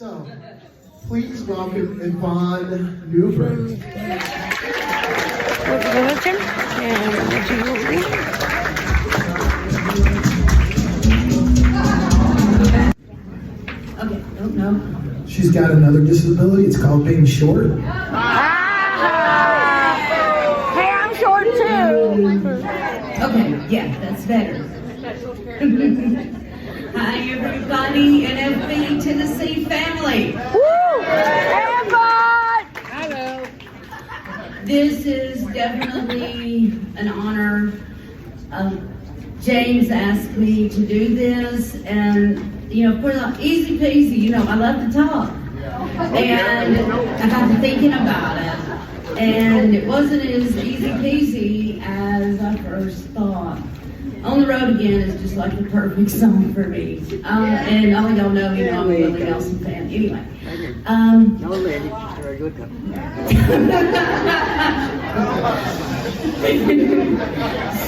So, please welcome Yvonne Newberg. Okay, don't know. She's got another disability. It's called being short. Hey, I'm short too. Okay, yeah, that's better. Hi, everybody, NFB Tennessee family. Woo! Hey, bud! Hello. This is definitely an honor. James asked me to do this, and for the easy peasy, I love to talk. And I got to thinking about it, and it wasn't as easy peasy as I first thought. On the Road Again is just like the perfect song for me. And all y'all know, I'm a Willie Nelson fan. Anyway.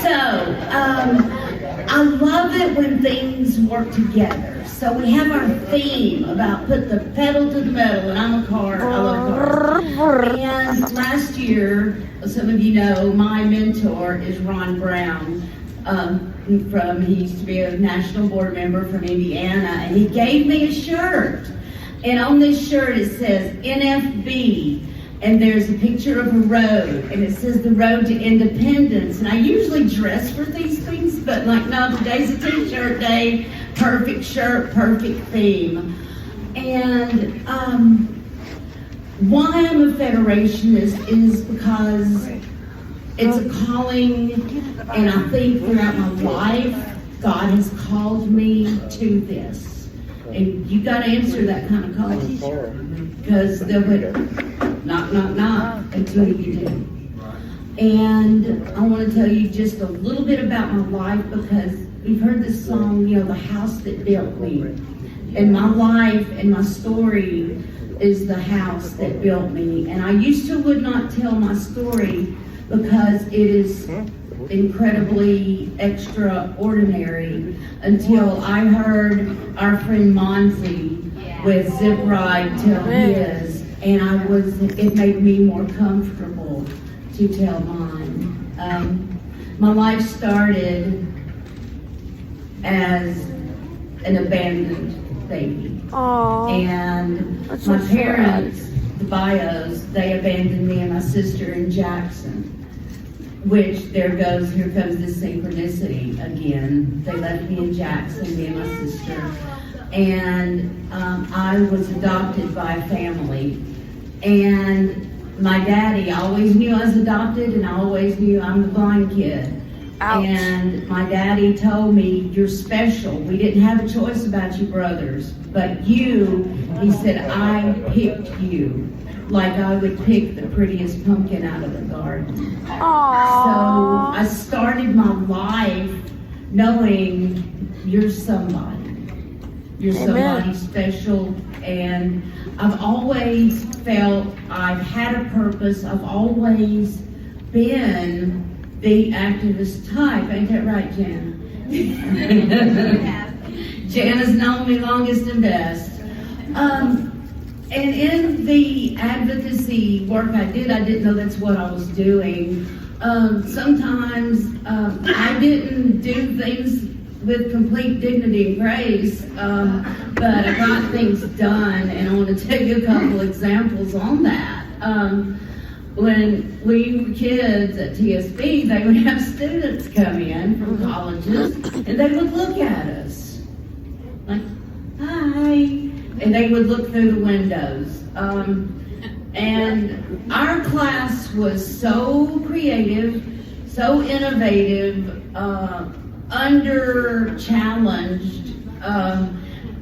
So, I love it when things work together. So we have our theme about put the pedal to the metal, and I'm a car, I love cars. And last year, some of you know, my mentor is Ron Brown. He used to be a national board member from Indiana, and he gave me a shirt. And on this shirt it says NFB, and there's a picture of a road, and it says the road to independence. And I usually dress for these things, but no, today's a t-shirt day, perfect shirt, perfect theme. And why I'm a federationist is because it's a calling, and I think throughout my life, God has called me to this. And you got to answer that kind of call, because they'll be knock, knock, knock until you do. And I want to tell you just a little bit about my life, because we've heard this song, the house that built me. And my life and my story is the house that built me. And I would not tell my story because it is incredibly extraordinary until I heard our friend Monzi with Zip Ride tell his, and it made me more comfortable to tell mine. My life started as an abandoned baby. Aww. And That's my so parents, the bios, they abandoned me and my sister in Jackson. Which here comes this synchronicity again. They left me in Jackson, me and my sister. And I was adopted by a family. And my daddy always knew I was adopted, and I always knew I'm the blind kid. Ouch. And my daddy told me, you're special. We didn't have a choice about you brothers. But he said, I picked you. Like I would pick the prettiest pumpkin out of the garden. Aww. So I started my life knowing you're somebody. You're somebody special. And I've always felt I've had a purpose. I've always been the activist type. Ain't that right, Jan? Jan has known me longest and best. And in the advocacy work I didn't know that's what I was doing. Sometimes I didn't do things with complete dignity and grace, but I got things done, and I want to tell you a couple examples on that. When we were kids at TSB, they would have students come in from colleges, and they would look at us like, hi. And they would look through the windows. And our class was so creative, so innovative, under-challenged,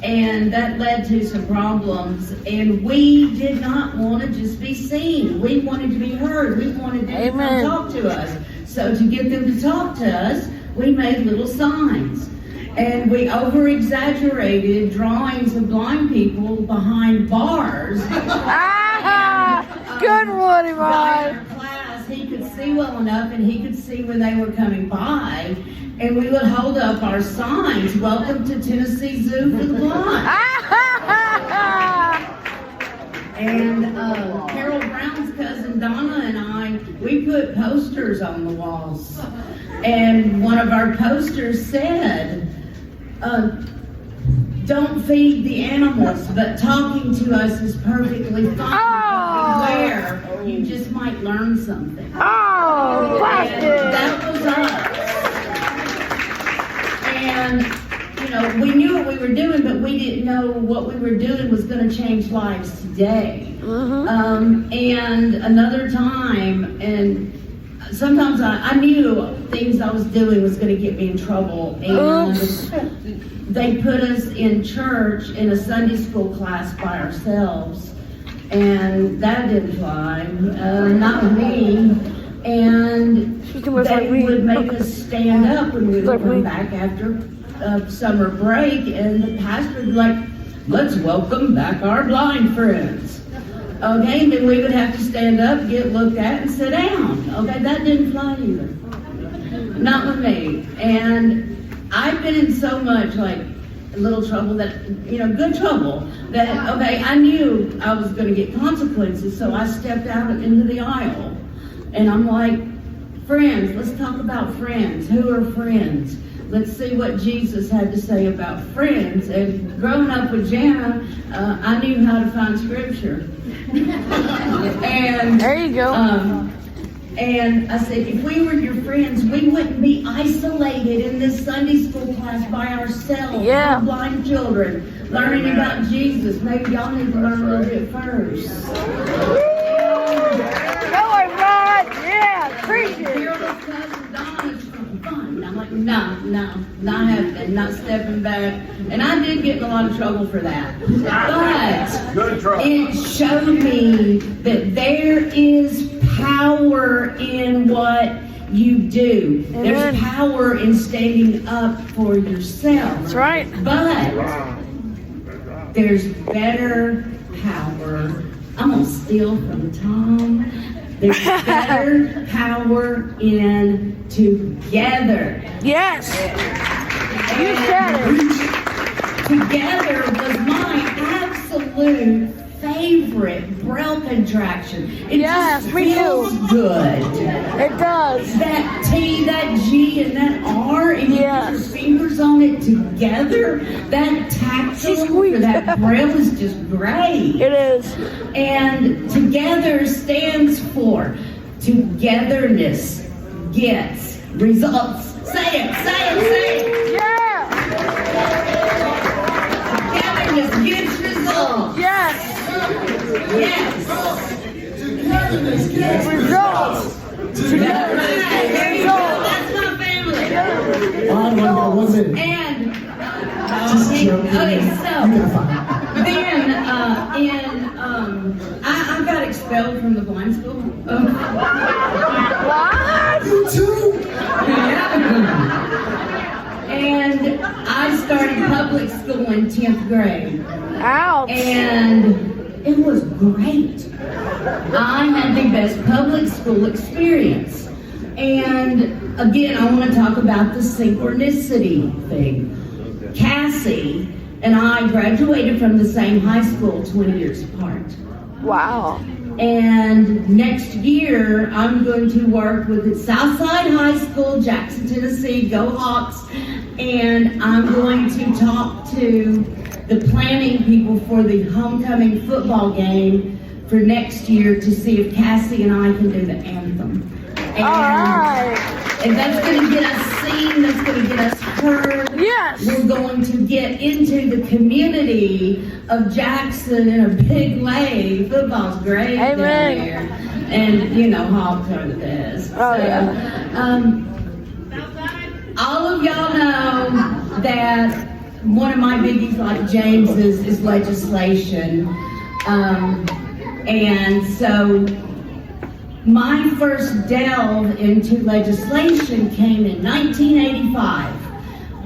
and that led to some problems. And we did not want to just be seen. We wanted to be heard. We wanted them to talk to us. So to get them to talk to us, we made little signs. And we over-exaggerated drawings of blind people behind bars. Good one, Yvonne. Our class, he could see well enough, and he could see when they were coming by. And we would hold up our signs, welcome to Tennessee Zoo for the Blind. And Carol Brown's cousin Donna and I, we put posters on the walls. And one of our posters said, don't feed the animals, but talking to us is perfectly fine. Oh. Beware, you just might learn something. Oh, And that was us. And, you know, we knew what we were doing, but we didn't know what we were doing was going to change lives today. And another time, and sometimes I knew things I was doing was going to get me in trouble. And they put us in church in a Sunday school class by ourselves. And that didn't fly, not with me. And they would make us stand up when we would come back after summer break, and the pastor would be like, let's welcome back our blind friends. Okay, and then we would have to stand up, get looked at, and sit down. Okay, that didn't fly either. Not with me. And I've been in so much, like, little trouble that, you know, good trouble, that, okay, I knew I was going to get consequences, so I stepped out into the aisle. And I'm like, friends, let's talk about friends. Who are friends? Let's see what Jesus had to say about friends. And growing up with Jana, I knew how to find scripture. And there you go. And I said, if we were your friends, we wouldn't be isolated in this Sunday school class by ourselves. Yeah. Blind children learning about Jesus. Maybe y'all need to learn a little bit first. Go on, Rod. Yeah, appreciate it. I'm like, no, not happening, not stepping back. And I did get in a lot of trouble for that. But it showed me that there is power in what you do. There's power in standing up for yourself. That's right. But there's better power. I'm going to steal from Tom. There's better power in together. Yes. You said it. Together was my absolute favorite braille contraction. It Yes, just me feels too. good. It does. That T, that G, and that R, and you Yes. put your fingers on it together, that tactile for that braille is just great. It is. And together stands for togetherness gets results. Say it, say it, say it. Yeah. Togetherness gets results. Yes. Yes. Results. That's right. There you go. That's my family. One minute. And Just joking. okay, You so got fine. then I got expelled from the blind school. What? You too. And I started public school in 10th grade. Ouch. And it was great. I had the best public school experience. And again, I want to talk about the synchronicity thing. Cassie and I graduated from the same high school 20 years apart. Wow. And next year, I'm going to work with Southside High School, Jackson, Tennessee, Go Hawks, and I'm going to talk to the planning people for the homecoming football game for next year to see if Cassie and I can do the anthem. And, All right. and that's going to get us seen, that's going to get us heard. Yes. We're going to get into the community of Jackson in a big way. Football's great Amen. down there. And, you know, Hawks are the best. Oh, yeah. All of y'all know that one of my biggies, like James's, is legislation. And so my first delve into legislation came in 1985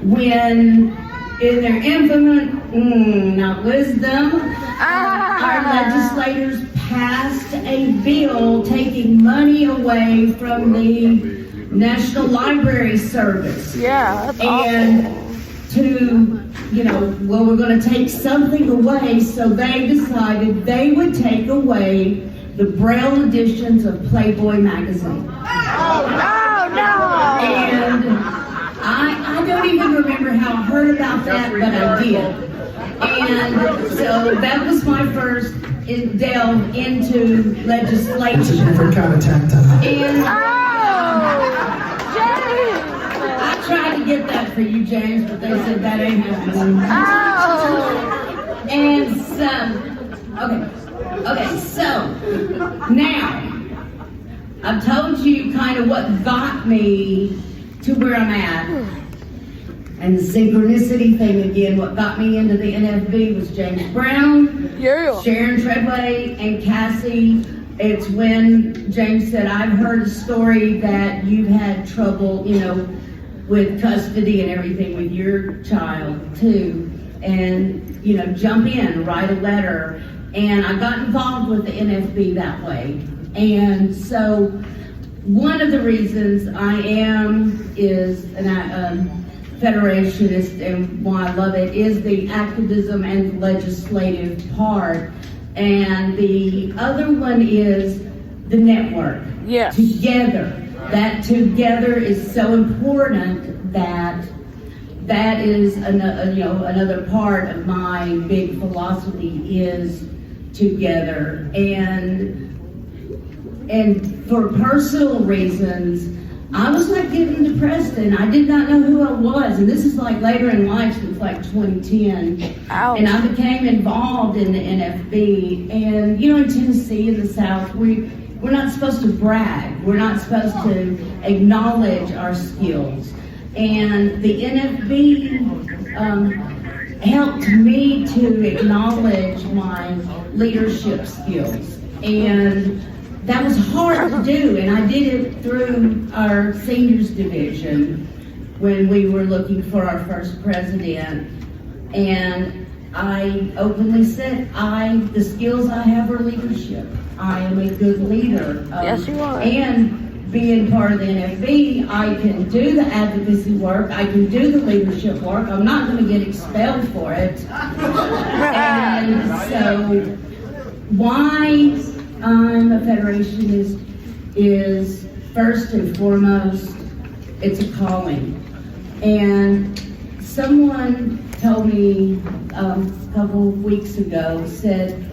when, in their infamous, not wisdom, our legislators passed a bill taking money away from the National Library Service. Yeah, that's And awful. to well, we're going to take something away, so they decided they would take away the Braille editions of Playboy magazine. Oh, no. And I don't even remember how I heard about that, but I did. And so that was my first delve into It's a legislation. different kind of tactile. And James. I tried to get that for you, James, but they said that ain't happening. Oh. And so, okay, so now I've told you kind of what got me to where I'm at. And the synchronicity thing again, what got me into the NFB was James Brown, Yeah. Sharon Treadway, and Cassie. It's when James said, I've heard a story that you had trouble, with custody and everything with your child too. And, jump in, write a letter. And I got involved with the NFB that way. And so one of the reasons I is an federationist, and why I love it is the activism and legislative part. And the other one is the network. Yes. Together. That together is so important that is another part of my big philosophy is together. And for personal reasons, I was not given to Preston. I did not know who I was. And this is like later in life, since like 2010. Ouch. And I became involved in the NFB. And, in Tennessee, in the South, we're not supposed to brag. We're not supposed to acknowledge our skills. And the NFB helped me to acknowledge my leadership skills. And that was hard to do, and I did it through our seniors division when we were looking for our first president. And I openly said, the skills I have are leadership. I am a good leader. Yes, you are. And being part of the NFB, I can do the advocacy work, I can do the leadership work. I'm not going to get expelled for it. And so, why I'm a federationist is first and foremost, it's a calling. And someone told me a couple of weeks ago, said,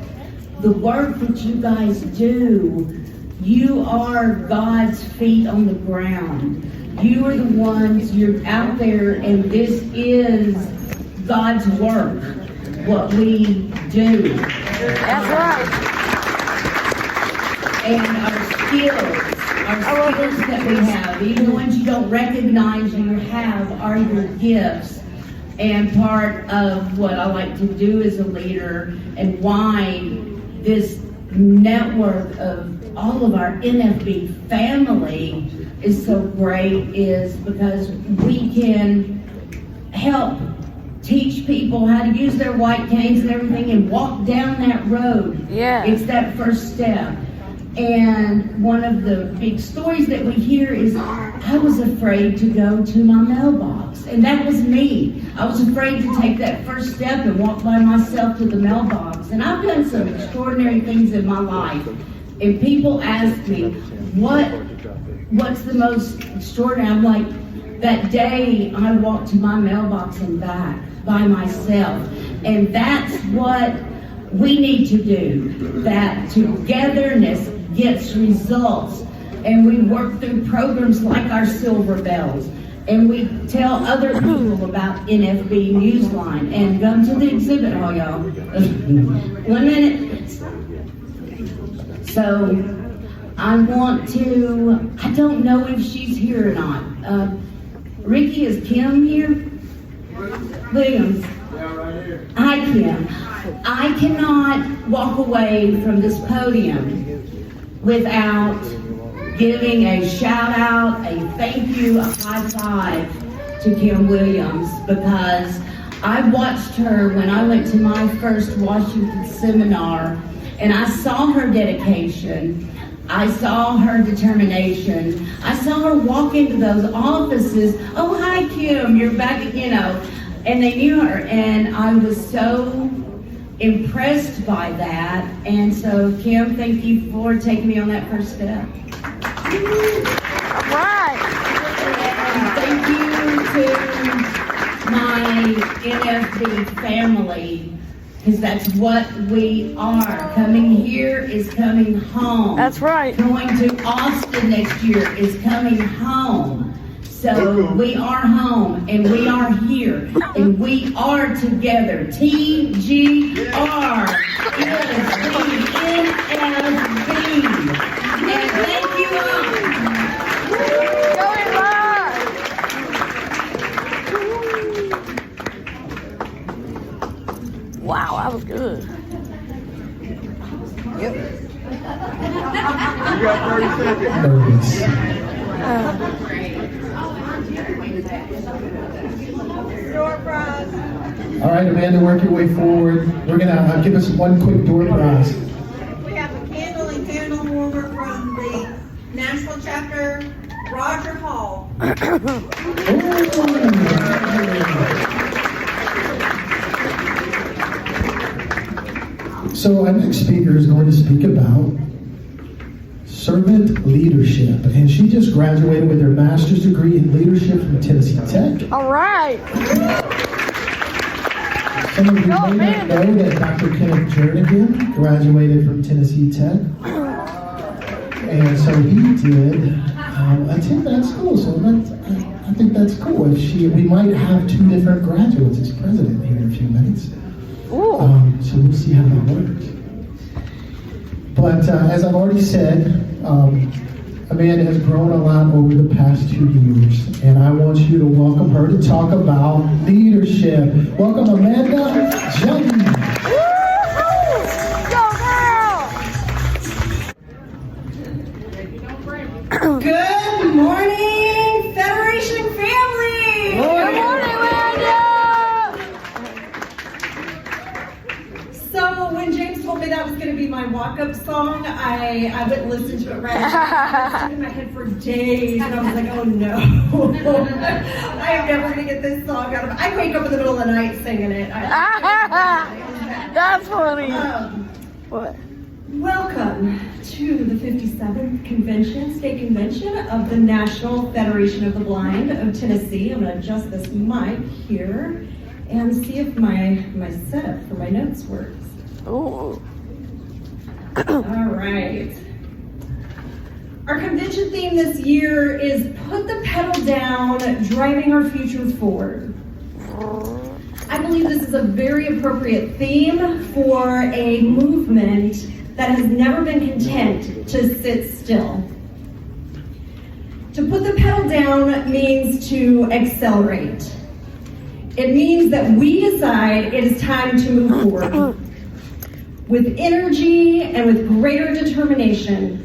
the work that you guys do, you are God's feet on the ground. You are the ones, you're out there, and this is God's work, what we do. That's right. And our skills that we have, even the ones you don't recognize you have, are your gifts. And part of what I like to do as a leader, and why this network of all of our NFB family is so great, is because we can help teach people how to use their white canes and everything and walk down that road. Yeah. It's that first step. And one of the big stories that we hear is, I was afraid to go to my mailbox. And that was me. I was afraid to take that first step and walk by myself to the mailbox. And I've done some extraordinary things in my life. And people ask me, what's the most extraordinary? I'm like, that day I walked to my mailbox and back by myself. And that's what we need to do. That togetherness gets results. And we work through programs like our Silver Bells. And we tell other people about NFB Newsline. And come to the exhibit hall, y'all. 1 minute. So, I don't know if she's here or not. Ricky, is Kim here? Williams. Hi, Kim. I cannot walk away from this podium without giving a shout out, a thank you, a high five to Kim Williams, because I watched her when I went to my first Washington seminar, and I saw her dedication. I saw her determination. I saw her walk into those offices. Oh, hi, Kim, you're back, And they knew her, and I was so impressed by that. And so, Kim, thank you for taking me on that first step. All right. Thank you to my NFB family, because that's what we are. Coming here is coming home. That's right. Going to Austin next year is coming home. So we are home, and we are here, and we are together. TGR is the NFB. And thank you all. Going live. Wow, that was good. You got 30 seconds. Nervous. All right, Amanda, work your way forward. We're gonna give us one quick door prize. We have a candle and candle warmer from the national chapter, Roger Hall. So our next speaker is going to speak about servant leadership, and she just graduated with her master's degree in leadership from Tennessee Tech. All right. Some of you may not know that Dr. Kenneth Jernigan graduated from Tennessee Tech, and so he did attend that school. So I think that's cool. We might have two different graduates as president here in a few minutes. Ooh. So we'll see how that works. But as I've already said, Amanda has grown a lot over the past 2 years, and I want you to welcome her to talk about leadership. Welcome, Amanda Jones. Go girl! Good morning, Federation family! Good morning, Amanda! So when James told me that was going to be my walk-up song, I wouldn't listen to it right now. I was in my head for days, and I was like, oh no. I am never going to get this song out of I wake up in the middle of the night singing it. That's funny. What? Welcome to the 57th State Convention of the National Federation of the Blind of Tennessee. I'm going to adjust this mic here and see if my setup for my notes works. Ooh. All right. Our convention theme this year is Put the Pedal Down, Driving Our Future Forward. I believe this is a very appropriate theme for a movement that has never been content to sit still. To put the pedal down means to accelerate. It means that we decide it is time to move forward with energy and with greater determination.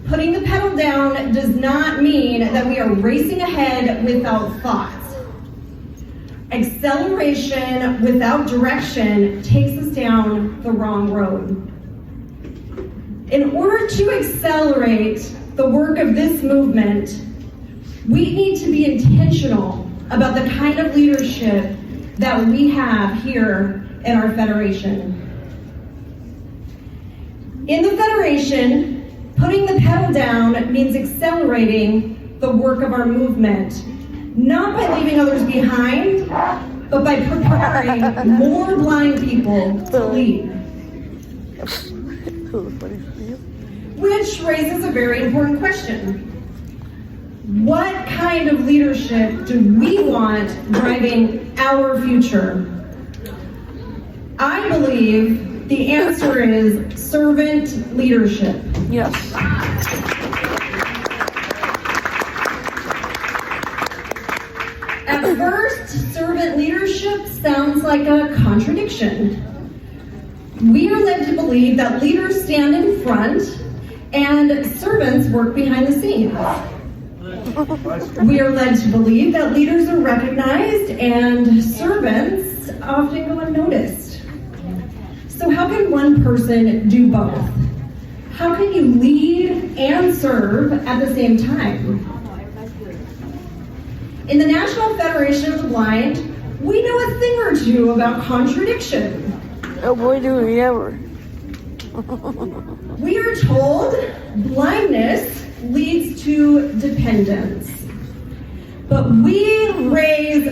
Putting the pedal down does not mean that we are racing ahead without thought. Acceleration without direction takes us down the wrong road. In order to accelerate the work of this movement, we need to be intentional about the kind of leadership that we have here in our Federation. In the Federation, putting the pedal down means accelerating the work of our movement, not by leaving others behind, but by preparing more blind people to lead. Which raises a very important question. What kind of leadership do we want driving our future? I believe the answer is servant leadership. Yes. At first, servant leadership sounds like a contradiction. We are led to believe that leaders stand in front and servants work behind the scenes. We are led to believe that leaders are recognized and servants often go unnoticed. So how can one person do both? How can you lead and serve at the same time? In the National Federation of the Blind, we know a thing or two about contradiction. Oh boy, do we ever. We are told blindness leads to dependence, but we raise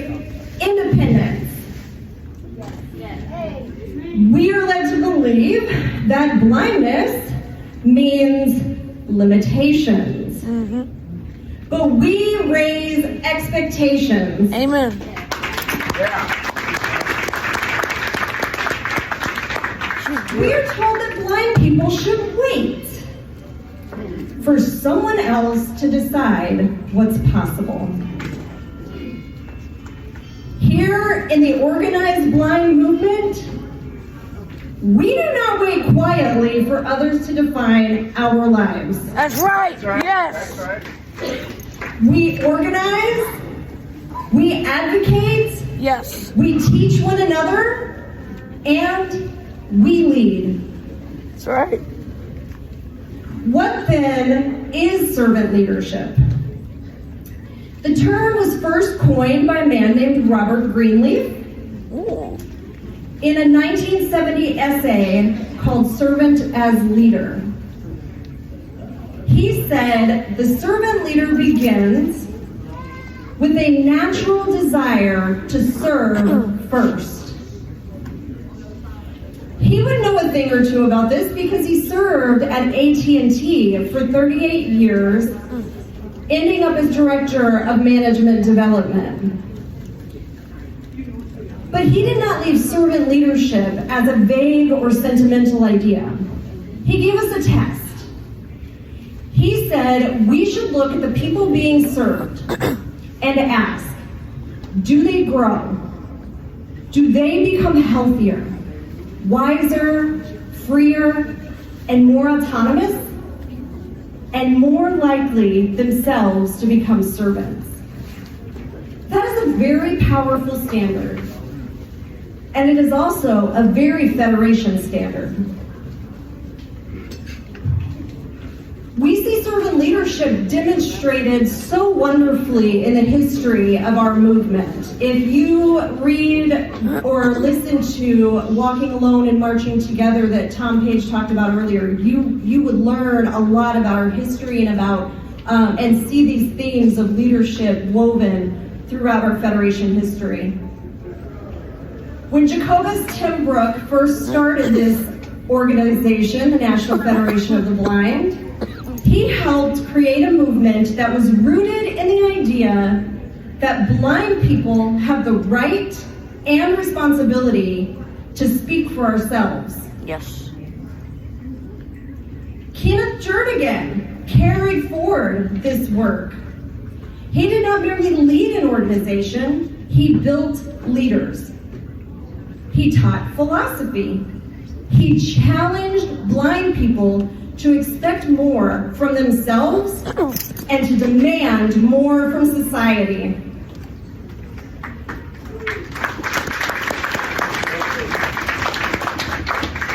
independence. We are led to believe that blindness means limitations, but we raise expectations. Amen. We are told that blind people should wait for someone else to decide what's possible. Here in the organized blind movement, we do not wait quietly for others to define our lives. That's right. Yes. We organize, we advocate, Yes. we teach one another, and we lead. That's right. What then is servant leadership? The term was first coined by a man named Robert Greenleaf Ooh. in a 1970 essay called Servant as Leader. He said, the servant leader begins with a natural desire to serve first. He would know a thing or two about this because he served at AT&T for 38 years, ending up as Director of Management Development. But he did not leave servant leadership as a vague or sentimental idea. He gave us a test. He said we should look at the people being served and ask, do they grow? Do they become healthier, wiser, freer, and more autonomous, and more likely themselves to become servants? That is a very powerful standard, and it is also a very Federation standard. We see servant leadership demonstrated so wonderfully in the history of our movement. If you read or listen to Walking Alone and Marching Together that Tom Page talked about earlier, you would learn a lot about our history and about and see these themes of leadership woven throughout our Federation history. When Jacobus Tim Brooke first started this organization, the National Federation of the Blind, he helped create a movement that was rooted in the idea that blind people have the right and responsibility to speak for ourselves. Yes. Kenneth Jernigan carried forward this work. He did not merely lead an organization, he built leaders. He taught philosophy. He challenged blind people to expect more from themselves and to demand more from society.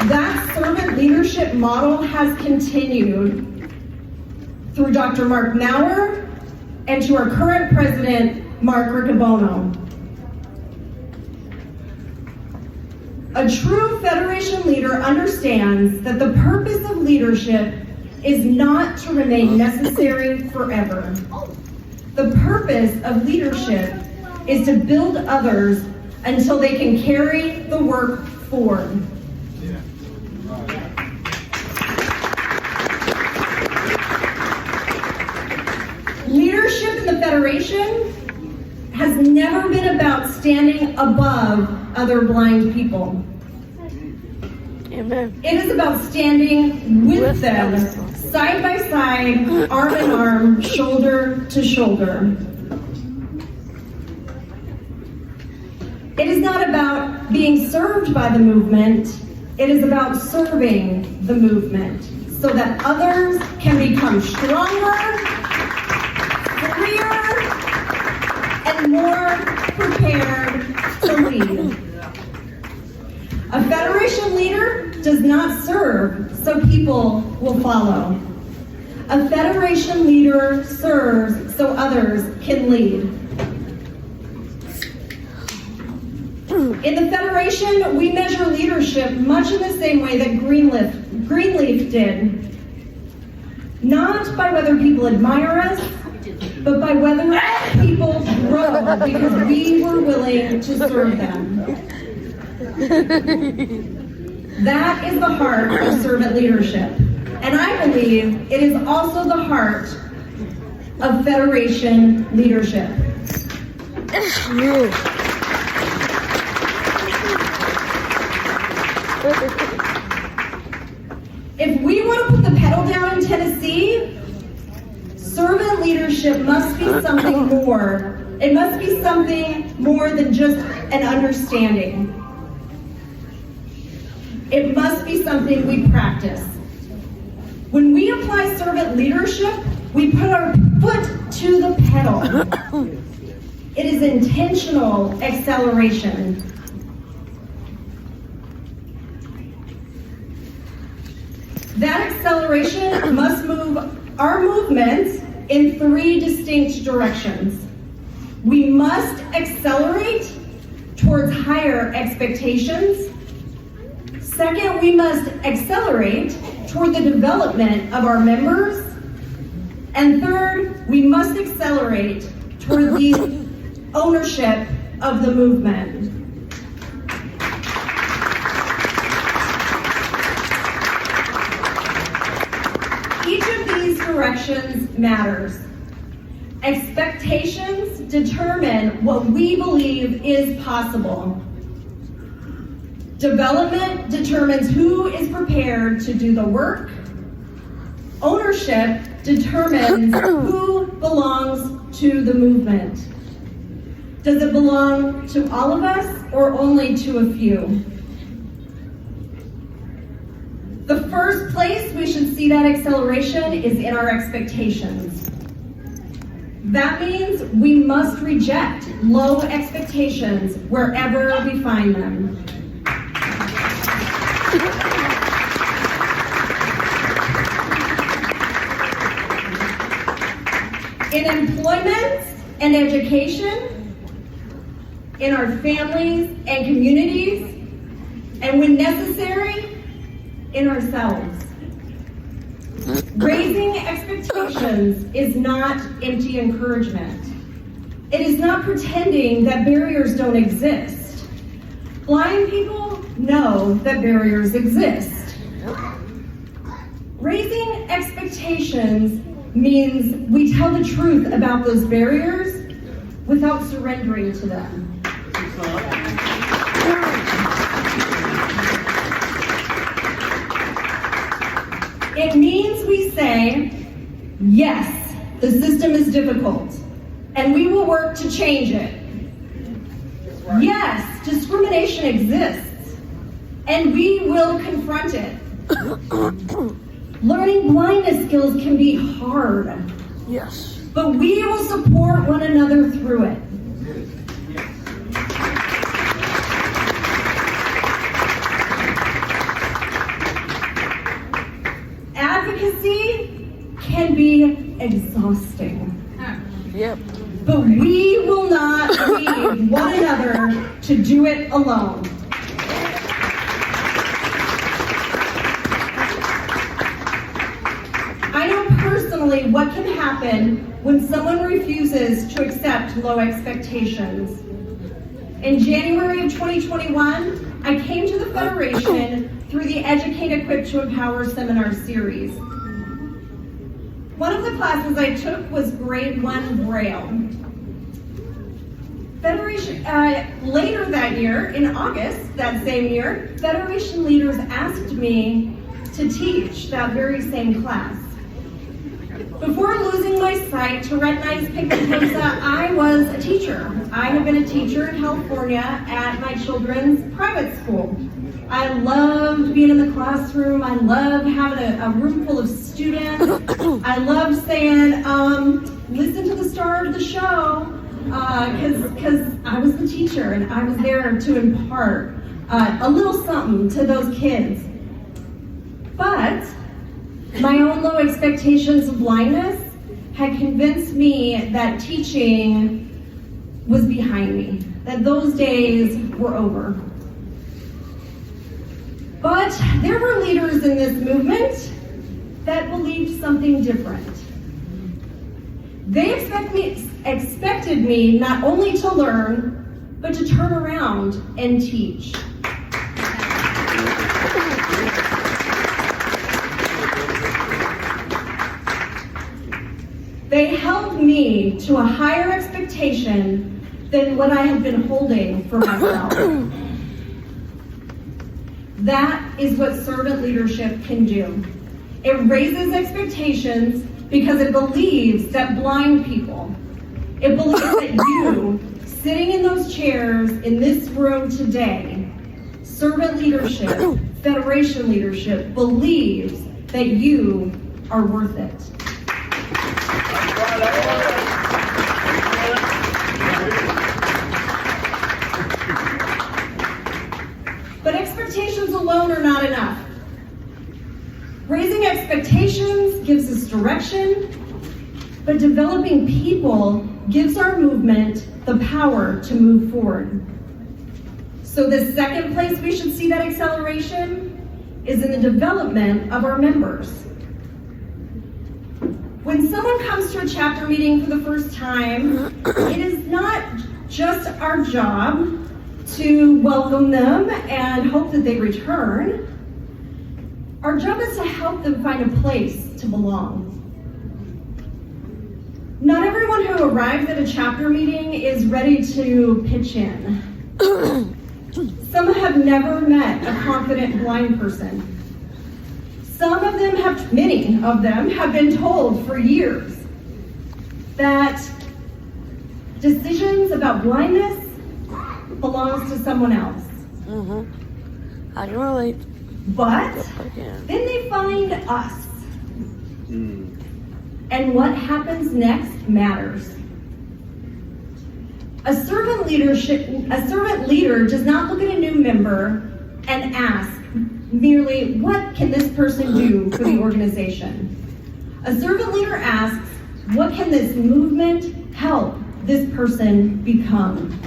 That servant leadership model has continued through Dr. Mark Maurer and to our current president, Mark Riccobono. A true Federation leader understands that the purpose of leadership is not to remain necessary forever. The purpose of leadership is to build others until they can carry the work forward. Leadership in the Federation has never been about standing above other blind people. Amen. It is about standing with them, side by side, arm in arm, shoulder to shoulder. It is not about being served by the movement, it is about serving the movement so that others can become stronger, freer, and more prepared to lead. A Federation leader does not serve so people will follow. A Federation leader serves so others can lead. In the Federation, we measure leadership much in the same way that Greenleaf did. Not by whether people admire us, but by whether people grow because we were willing to serve them. That is the heart of servant leadership. And I believe it is also the heart of Federation leadership. If we want to put the pedal down in Tennessee, servant leadership must be something more. It must be something more than just an understanding. It must be something we practice. When we apply servant leadership, we put our foot to the pedal. It is intentional acceleration. That acceleration must move our movement in 3 distinct directions. We must accelerate towards higher expectations. Second, we must accelerate toward the development of our members. And third, we must accelerate toward the ownership of the movement. Each of these directions matters. Expectations determine what we believe is possible. Development determines who is prepared to do the work. Ownership determines who belongs to the movement. Does it belong to all of us or only to a few? The first place we should see that acceleration is in our expectations. That means we must reject low expectations wherever we find them. In employment and education, in our families and communities, and when necessary, in ourselves. Raising expectations is not empty encouragement. It is not pretending that barriers don't exist. Blind people know that barriers exist. Raising expectations means we tell the truth about those barriers without surrendering to them. It means we say, yes, the system is difficult, and we will work to change it. Yes, discrimination exists, and we will confront it. Learning blindness skills can be hard. Yes. But we will support one another through it. Advocacy can be exhausting. Yep. But we will not leave one another to do it alone. I know personally what can happen when someone refuses to accept low expectations. In January of 2021, I came to the Federation through the Educate, Equip to Empower seminar series. One of the classes I took was grade 1 Braille. Federation, later that year, in August that same year, Federation leaders asked me to teach that very same class. Before losing my sight to retinitis pigmentosa, I was a teacher. I have been a teacher in California at my children's private school. I loved being in the classroom. I loved having a room full of students. I loved saying, listen to the start of the show, because I was the teacher and I was there to impart a little something to those kids. But my own low expectations of blindness had convinced me that teaching was behind me, that those days were over. But there were leaders in this movement that believed something different. They expected me not only to learn, but to turn around and teach. They held me to a higher expectation than what I had been holding for myself. That is what servant leadership can do. It raises expectations because it believes that blind people, it believes that you, sitting in those chairs in this room today, servant leadership, federation leadership, believes that you are worth it. But expectations alone are not enough. Raising expectations gives us direction, but developing people gives our movement the power to move forward. So the second place we should see that acceleration is in the development of our members. When someone comes to a chapter meeting for the first time, it is not just our job to welcome them and hope that they return. Our job is to help them find a place to belong. Not everyone who arrives at a chapter meeting is ready to pitch in. Some have never met a confident blind person. Many of them have been told for years that decisions about blindness belongs to someone else. I can relate. But Again. then they find us. And what happens next matters. A servant leader does not look at a new member and ask merely, what can this person do for the organization? A servant leader asks, what can this movement help this person become?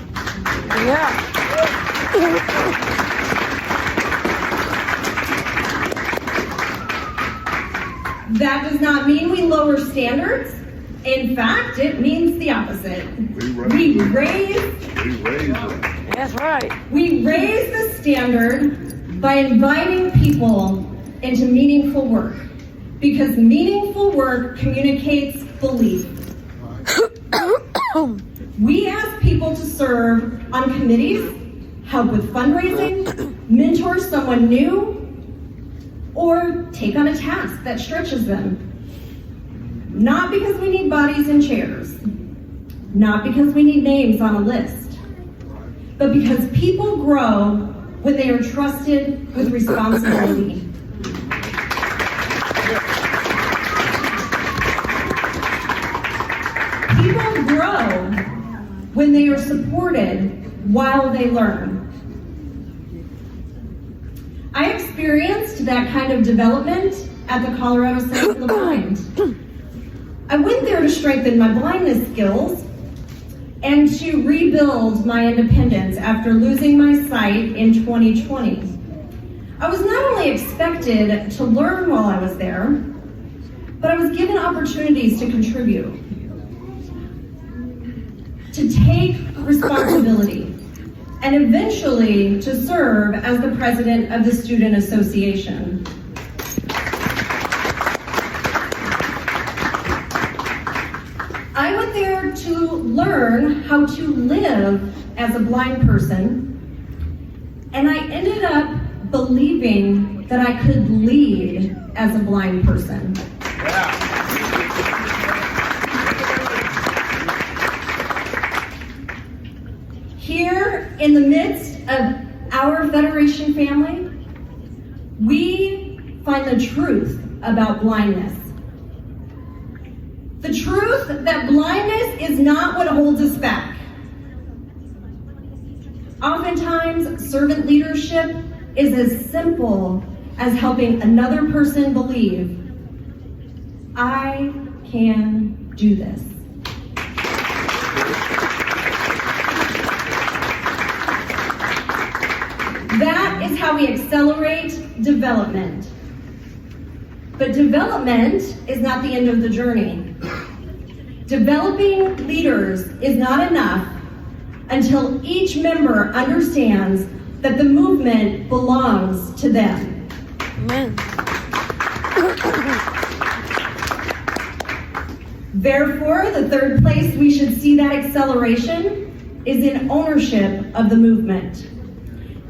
Yeah. That does not mean we lower standards. In fact, it means the opposite. We raise them. That's right. We raise the standard by inviting people into meaningful work, because meaningful work communicates belief. We ask people to serve on committees, help with fundraising, mentor someone new, or take on a task that stretches them. Not because we need bodies in chairs, not because we need names on a list, but because people grow when they are trusted with responsibility. People grow when they are supported while they learn. I experienced that kind of development at the Colorado Center for the Blind. I went there to strengthen my blindness skills and to rebuild my independence after losing my sight in 2020. I was not only expected to learn while I was there, but I was given opportunities to contribute, to take responsibility, and eventually to serve as the president of the Student Association. I went there to learn how to live as a blind person, and I ended up believing that I could lead as a blind person. Here in the midst of our Federation family, we find the truth about blindness. The truth that blindness is not what holds us back. Oftentimes, servant leadership is as simple as helping another person believe, I can do this. That is how we accelerate development. But development is not the end of the journey. Developing leaders is not enough until each member understands that the movement belongs to them. Amen. Therefore, the third place we should see that acceleration is in ownership of the movement.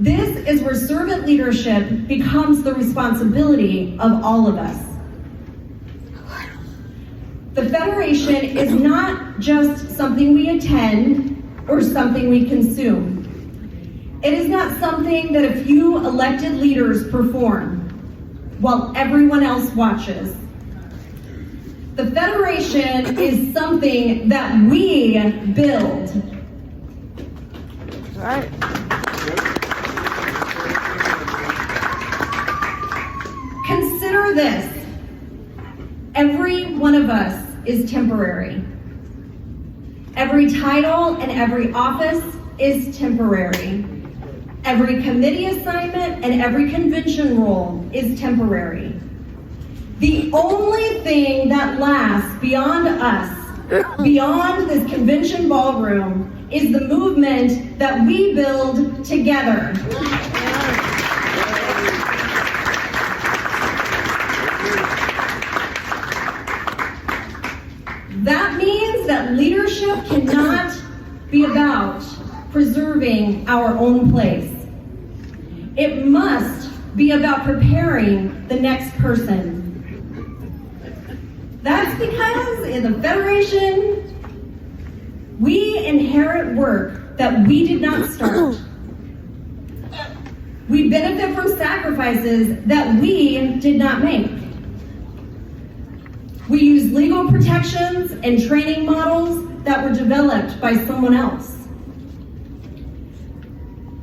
This is where servant leadership becomes the responsibility of all of us. The Federation is not just something we attend or something we consume. It is not something that a few elected leaders perform while everyone else watches. The Federation is something that we build. That's right. Consider this. Every one of us is temporary. Every title and every office is temporary. Every committee assignment and every convention role is temporary. The only thing that lasts beyond us, beyond this convention ballroom, is the movement that we build together. That means that leadership cannot be about preserving our own place. It must be about preparing the next person. That's because in the Federation, we inherit work that we did not start. We benefit from sacrifices that we did not make. We use legal protections and training models that were developed by someone else.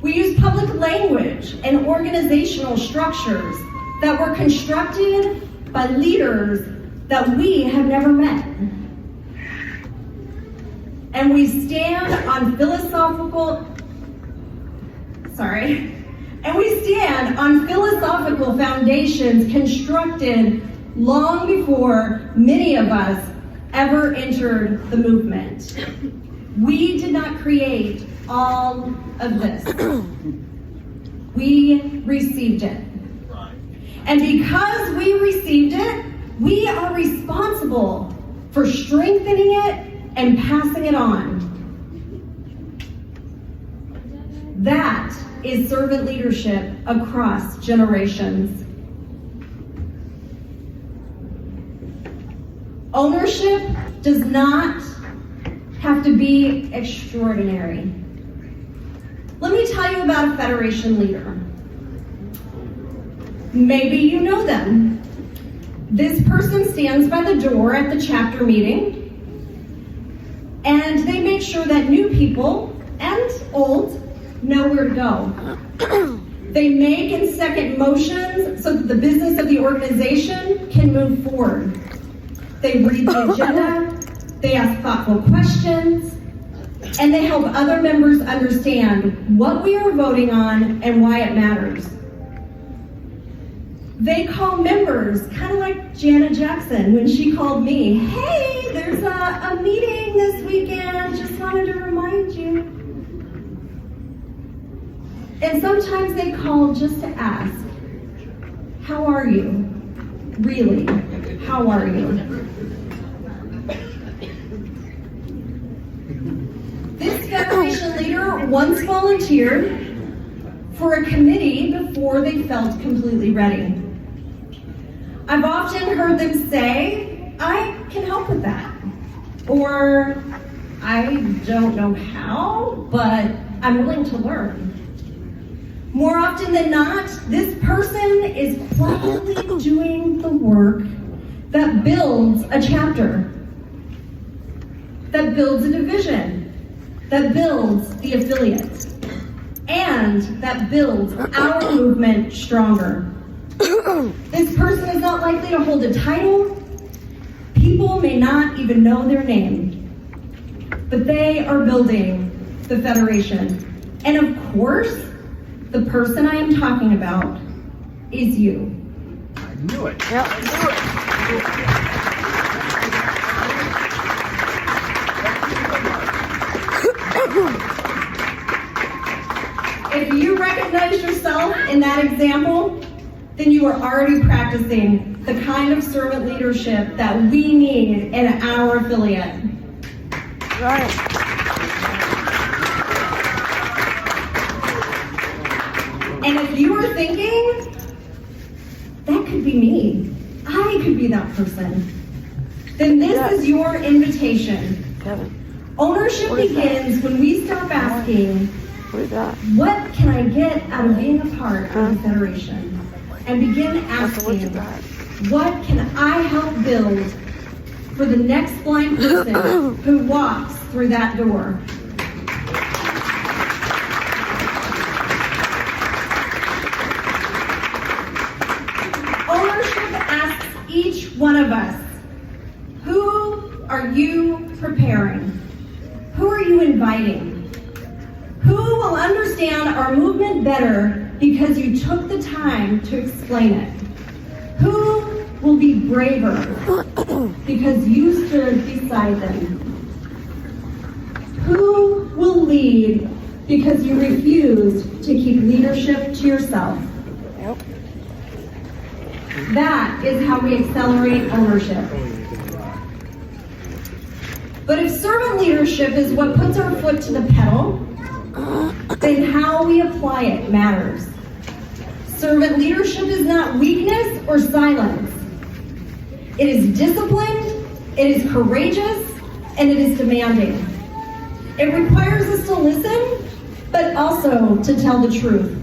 We use public language and organizational structures that were constructed by leaders that we have never met. And we stand on philosophical foundations constructed long before many of us ever entered the movement. We did not create all of this. We received it. And because we received it, we are responsible for strengthening it and passing it on. That is servant leadership across generations. Ownership does not have to be extraordinary. Let me tell you about a Federation leader. Maybe you know them. This person stands by the door at the chapter meeting, and they make sure that new people and old know where to go. They make and second motions so that the business of the organization can move forward. They read the agenda, they ask thoughtful questions, and they help other members understand what we are voting on and why it matters. They call members, kind of like Janet Jackson when she called me, "Hey, there's a meeting this weekend, just wanted to remind you." And sometimes they call just to ask, "How are you? Really, how are you?" This Federation leader once volunteered for a committee before they felt completely ready. I've often heard them say, "I can help with that," or "I don't know how, but I'm willing to learn." More often than not, this person is quietly doing the work that builds a chapter, that builds a division, that builds the affiliate, and that builds our movement stronger. This person is not likely to hold a title. People may not even know their name, but they are building the Federation. And of course, The person I am talking about is you. I knew it. Yep. If you recognize yourself in that example, then you are already practicing the kind of servant leadership that we need in our affiliate. Right. And if you are thinking, that could be me, I could be that person, then this is your invitation. Kevin, Ownership What is that? begins when we stop asking, what is that? what can I get out of being a part of the Federation? And begin That's what you asking, got. what can I help build for the next blind person who walks through that door? Ownership asks each one of us, who are you preparing? Who are you inviting? Who will understand our movement better because you took the time to explain it? Who will be braver because you stood beside them? Who will lead because you refused to keep leadership to yourself? Yep. That is how we accelerate ownership. But if servant leadership is what puts our foot to the pedal, then how we apply it matters. Servant leadership is not weakness or silence. It is disciplined, it is courageous, and it is demanding. It requires us to listen, but also to tell the truth.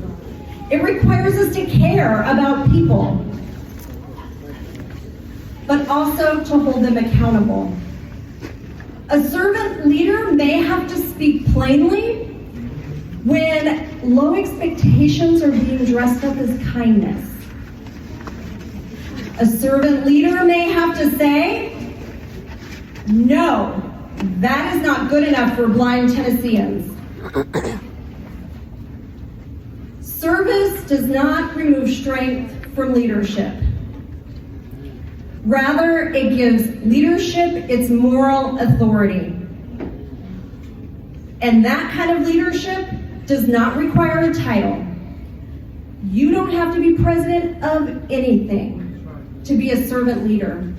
It requires us to care about people, but also to hold them accountable. A servant leader may have to speak plainly when low expectations are being dressed up as kindness. A servant leader may have to say, no, that is not good enough for blind Tennesseans. Service does not remove strength from leadership. Rather, it gives leadership its moral authority. And that kind of leadership does not require a title. You don't have to be president of anything to be a servant leader.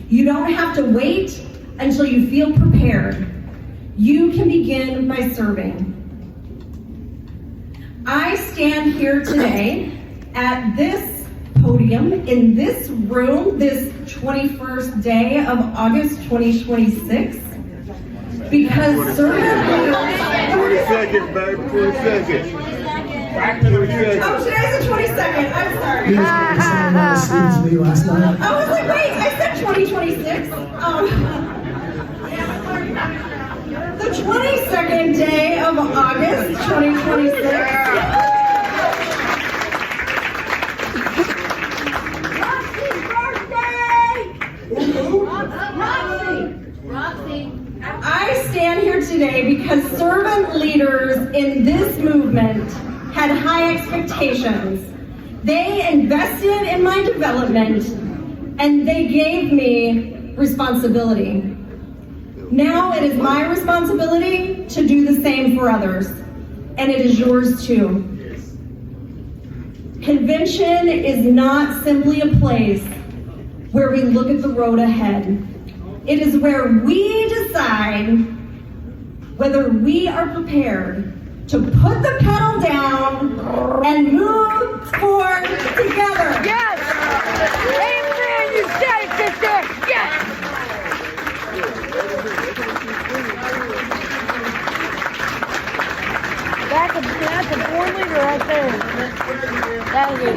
You don't have to wait until you feel prepared. You can begin by serving. I stand here today at this podium in this room this 21st day of August 2026 because servant leaders... 40 seconds, baby, 40 seconds. Back to the Oh, today's the 22nd. I'm sorry. He was going to say that was to me last night. I was like, wait, I said 2026. The 22nd day of August 2026. I stand here today because servant leaders in this movement had high expectations. They invested in my development and they gave me responsibility. Now it is my responsibility to do the same for others, and it is yours too. Convention is not simply a place where we look at the road ahead. It is where we decide whether we are prepared to put the pedal down and move forward together. Yes! Amen! You said it, sister! Yes! That's a born leader right there. That is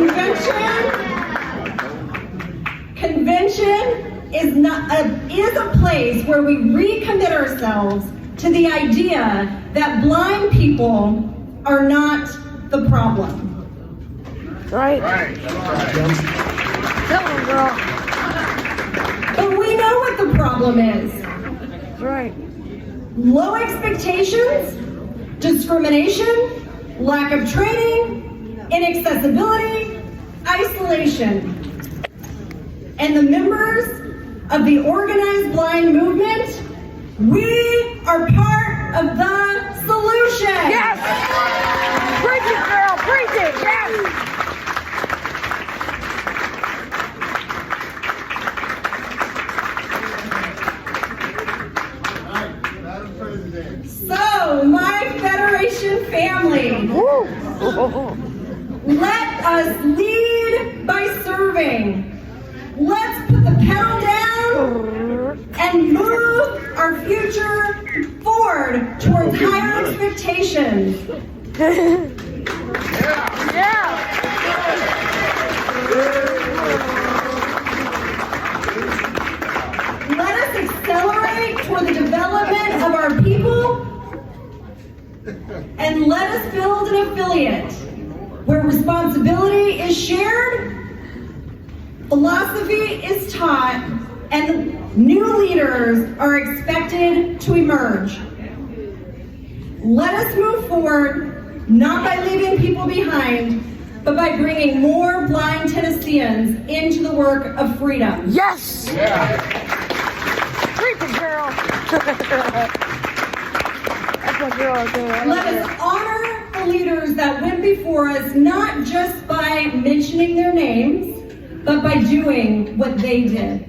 Convention is a place where we recommit ourselves to the idea that blind people are not the problem. right. Right. Tell them, girl. But we know what the problem is. That's right. Low expectations, discrimination, lack of training, inaccessibility, isolation. And the members of the organized blind movement, we are part of the solution. Yes! Preach it, girl, preach it, yes! Madam President. So, my Federation family, Woo! let us lead by serving. Let's put the pedal down and move our future forward towards higher expectations. Yeah! Let us accelerate toward the development of our people, and let us build an affiliate where responsibility is shared, philosophy is taught, and new leaders are expected to emerge. Let us move forward, not by leaving people behind, but by bringing more blind Tennesseans into the work of freedom. Yes! Yeah. Preach it, girl! That's my girl right there. I Let love us her. honor the leaders that went before us, not just by mentioning their names, but by doing what they did.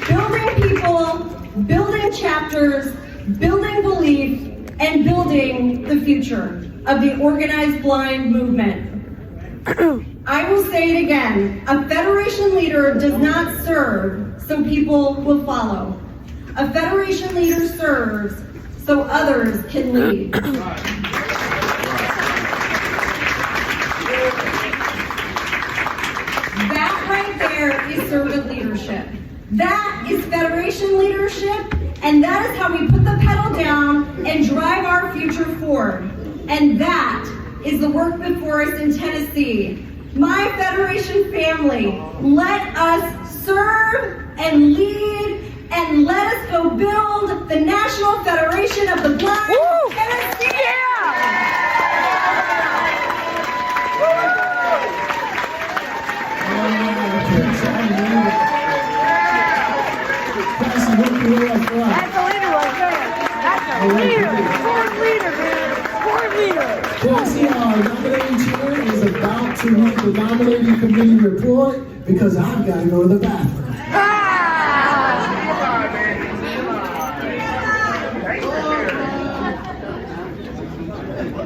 Building people, building chapters, building belief, and building the future of the organized blind movement. I will say it again, a Federation leader does not serve so people will follow. A Federation leader serves so others can lead. That right there is servant leadership. That is Federation leadership, and that is how we put the pedal down and drive our future forward. And that is the work before us in Tennessee. My Federation family, let us serve and lead, and let us go build the National Federation of the Blind Woo! Tennessee. That's a leader right there. That's a leader. Sport leader, man. Sport leader. Casey, our nominating chair is about to read the nominating committee report because I've got to go to the bathroom. Ah!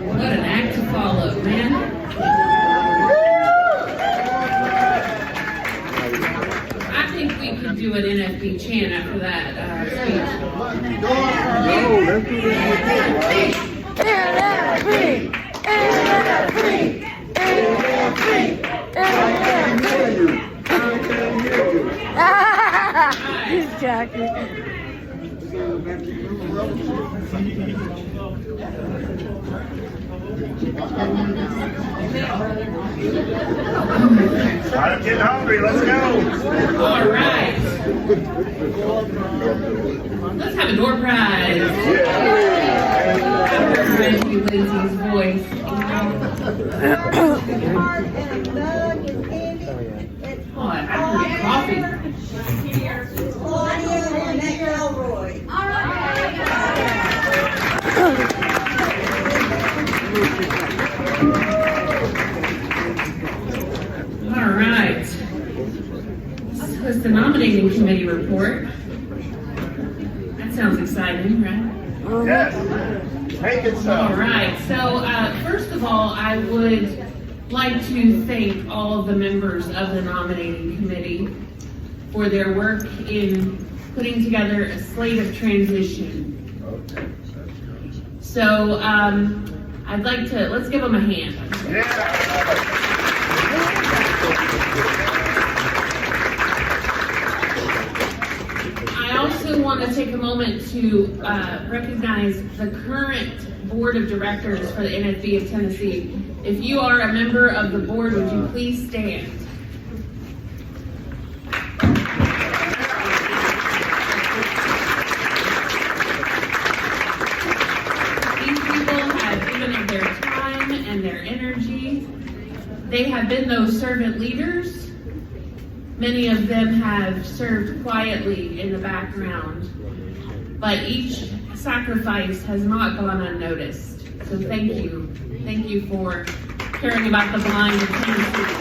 What an act to follow, man. I think we could do an NFB chant after that speech. NFB! NFB! NFB! NFB! He's Jackie. I'm getting hungry. Let's go. All right. Let's have a door prize. Reggie Lindsay's voice. Oh, I heard coffee. All right. So it's the nominating committee report. That sounds exciting, right? Yes. Make it so. All right. So first of all, I would like to thank all of the members of the nominating committee for their work in putting together a slate of transition. So I'd like to, let's give them a hand. I also want to take a moment to recognize the current board of directors for the NFB of Tennessee. If you are a member of the board, would you please stand? These people have They have been those servant leaders. Many of them have served quietly in the background, but each sacrifice has not gone unnoticed. So thank you. Thank you for caring about the blind and Tennessee.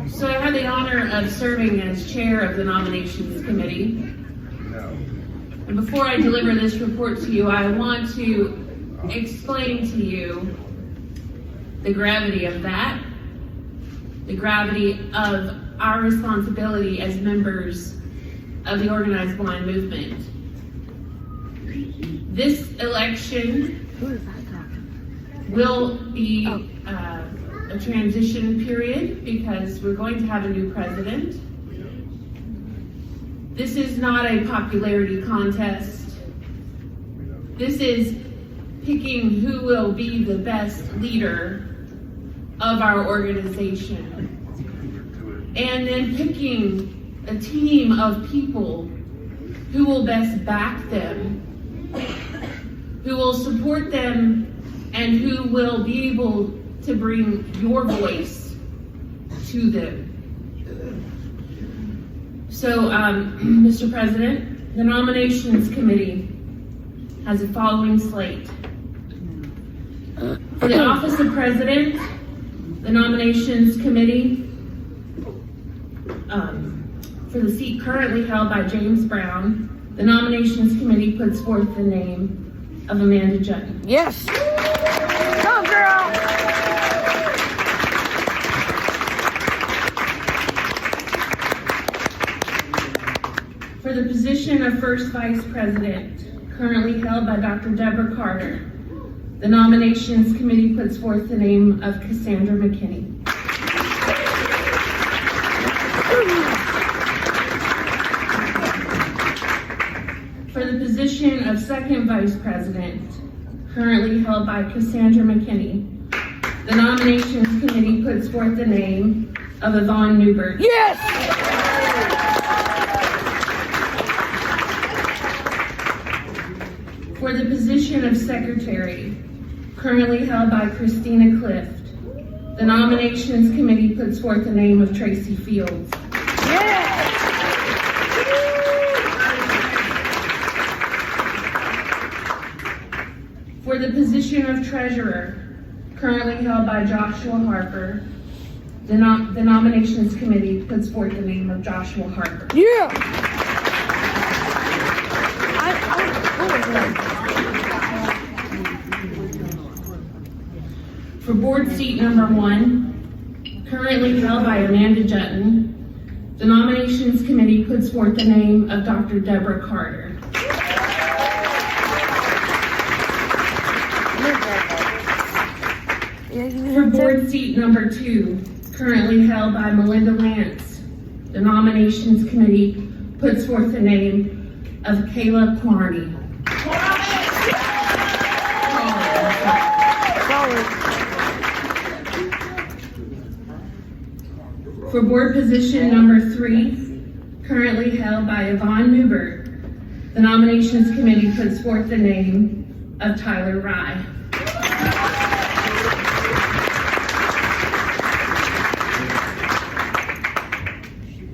So I have the honor of serving as chair of the nominations committee. And before I deliver this report to you, I want to explain to you the gravity of that, the gravity of our responsibility as members of the organized blind movement. This election will be a transition period because we're going to have a new president. This is not a popularity contest. This is picking who will be the best leader of our organization. And then picking a team of people who will best back them, who will support them, and who will be able to bring your voice to them. So, Mr. President, the nominations committee has the following slate. For the office of president, the nominations committee, for the seat currently held by James Brown, the nominations committee puts forth the name of Amanda Jutton. Yes. Go, girl. For the position of first vice president, currently held by Dr. Deborah Carter, the nominations committee puts forth the name of Cassandra McKinney. For the position of second vice president, currently held by Cassandra McKinney, the nominations committee puts forth the name of Yvonne Newberg. Yes. For the position of secretary, currently held by Christina Clift, the nominations committee puts forth the name of Tracy Fields. For the position of treasurer, currently held by Joshua Harper, the nominations committee puts forth the name of Joshua Harper. Yeah. For board seat number 1, currently held by Amanda Jutton, the nominations committee puts forth the name of Dr. Deborah Carter. For board seat number 2, currently held by Melinda Lance, the nominations committee puts forth the name of Kayla Kwarney. For board position number 3, currently held by Yvonne Newberg, the nominations committee puts forth the name of Tyler Rye.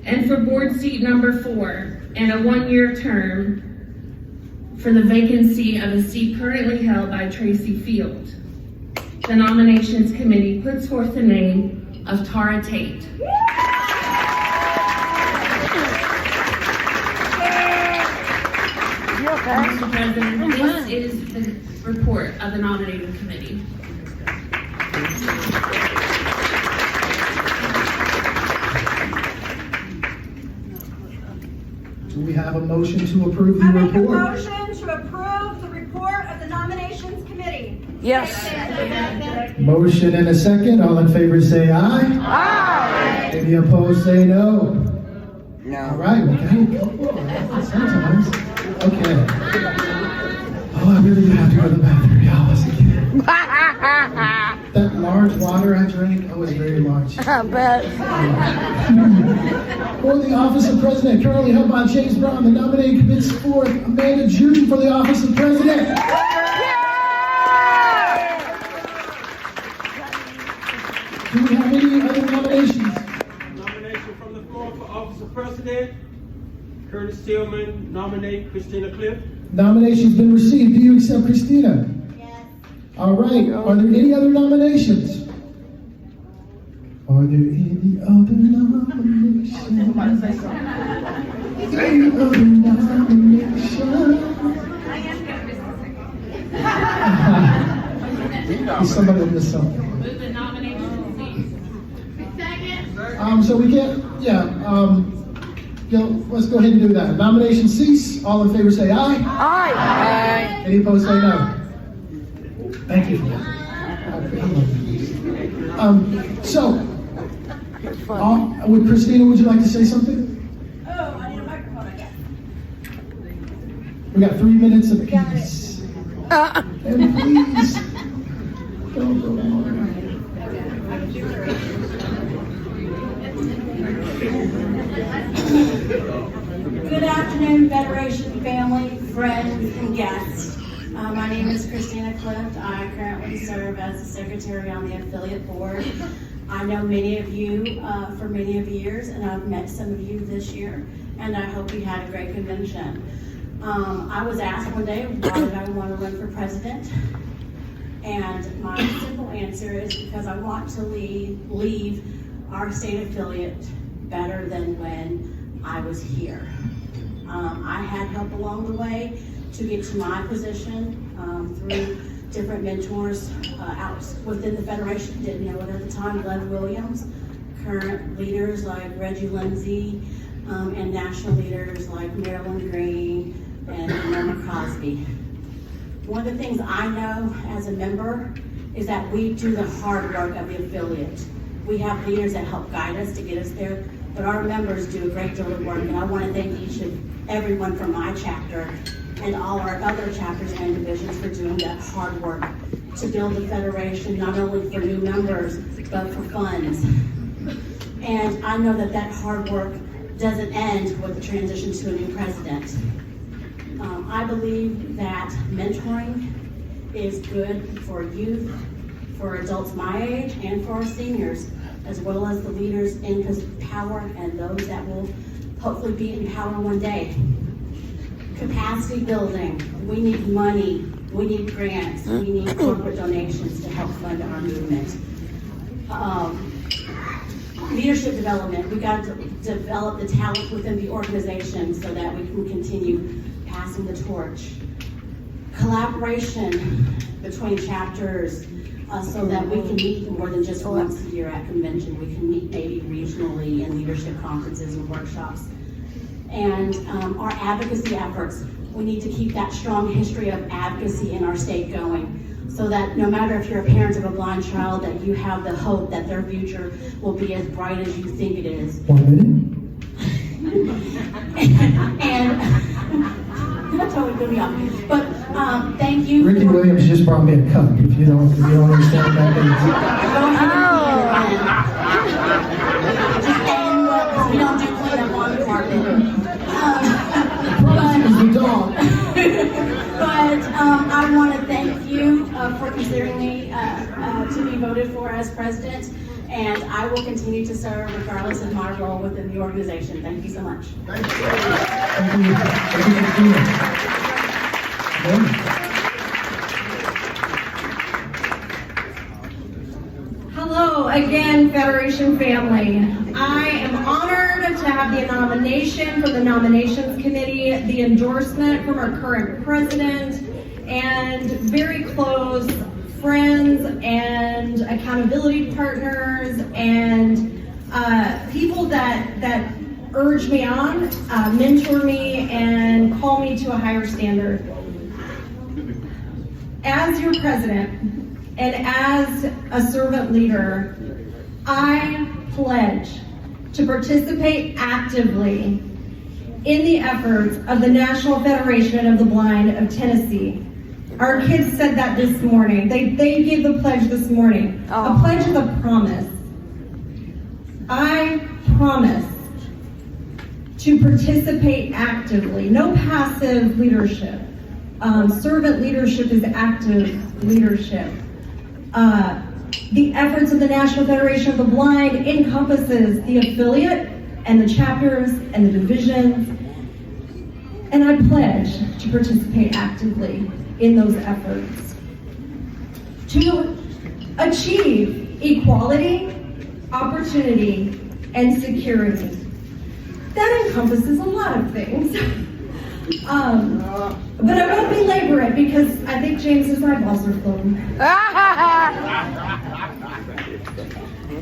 And for board seat number 4, and a 1-year term for the vacancy of a seat currently held by Tracy Field, the nominations committee puts forth the name of Tara Tate. Mr. President, this is the report of the nominating committee. Do we have a motion to approve the I make a report? motion to approve the report of the nominations committee. Yes. Motion and a second. All in favor say aye. Aye. Any opposed say no. No. All right, okay. Sometimes. Okay. Oh, I really do have to go to the bathroom. Y'all, listen again. That large water I drank, was very large. I bet. For the office of president, currently held by James Brown, the nominating commits forth Amanda Jutton for the office of president. Yeah! Curtis Tillman nominate Christina Cliff. Nomination's been received. Do you accept Christina? Yes. All right. Are there any other nominations? Are there any other nominations? Any other nominations? Somebody missed something. Move the nomination seat. So we can't, let's go ahead and do that. Nomination cease. All in favor say aye. Aye. Any opposed say no. Thank you for that. With Christina, would you like to say something? Oh, I need a microphone, I guess. We got 3 minutes apiece. And please, don't go on. Good afternoon, Federation family, friends, and guests. My name is Christina Clift. I currently serve as the secretary on the affiliate board. I know many of you for many of years, and I've met some of you this year, and I hope you had a great convention. I was asked one day, why did I want to run for president? And my simple answer is because I want to leave our state affiliate better than when I was here. I had help along the way to get to my position through different mentors out within the Federation. Didn't know it at the time, Glenn Williams, current leaders like Reggie Lindsay, and national leaders like Marilyn Green and Norma Crosby. One of the things I know as a member is that we do the hard work of the affiliate. We have leaders that help guide us to get us there, but our members do a great deal of work, and I want to thank each and everyone from my chapter and all our other chapters and divisions for doing that hard work to build the Federation, not only for new members, but for funds. And I know that that hard work doesn't end with the transition to a new president. I believe that mentoring is good for youth, for adults my age, and for our seniors, as well as the leaders in power and those that will hopefully be in power one day. Capacity building, we need money, we need grants, we need corporate donations to help fund our movement. Leadership development, we got to develop the talent within the organization so that we can continue passing the torch. Collaboration between chapters so that we can meet more than just once a year at convention. We can meet maybe regionally in leadership conferences and workshops. And our advocacy efforts, we need to keep that strong history of advocacy in our state going, so that no matter if you're a parent of a blind child, that you have the hope that their future will be as bright as you think it is. 1 minute. And that totally threw me off. But thank you. Ricky Williams just brought me a cup. If you don't understand what that means. Just saying, we don't do clean up on the carpet. But I want to thank you for considering me to be voted for as president, and I will continue to serve regardless of my role within the organization. Thank you so much. Thank you. Thank you. Hello again, Federation family. I am honored to have the nomination from the nominations committee, the endorsement from our current president, and very close friends and accountability partners and people that urge me on, mentor me, and call me to a higher standard. As your president and as a servant leader, I pledge to participate actively in the efforts of the National Federation of the Blind of Tennessee. Our kids said that this morning. They gave the pledge this morning. A pledge is a promise. I promise to participate actively. No passive leadership. Servant leadership is active leadership. The efforts of the National Federation of the Blind encompasses the affiliate and the chapters and the divisions And I pledge to participate actively in those efforts to achieve equality, opportunity, and security. That encompasses a lot of things. But I won't belabor it because I think James's eyeballs are floating.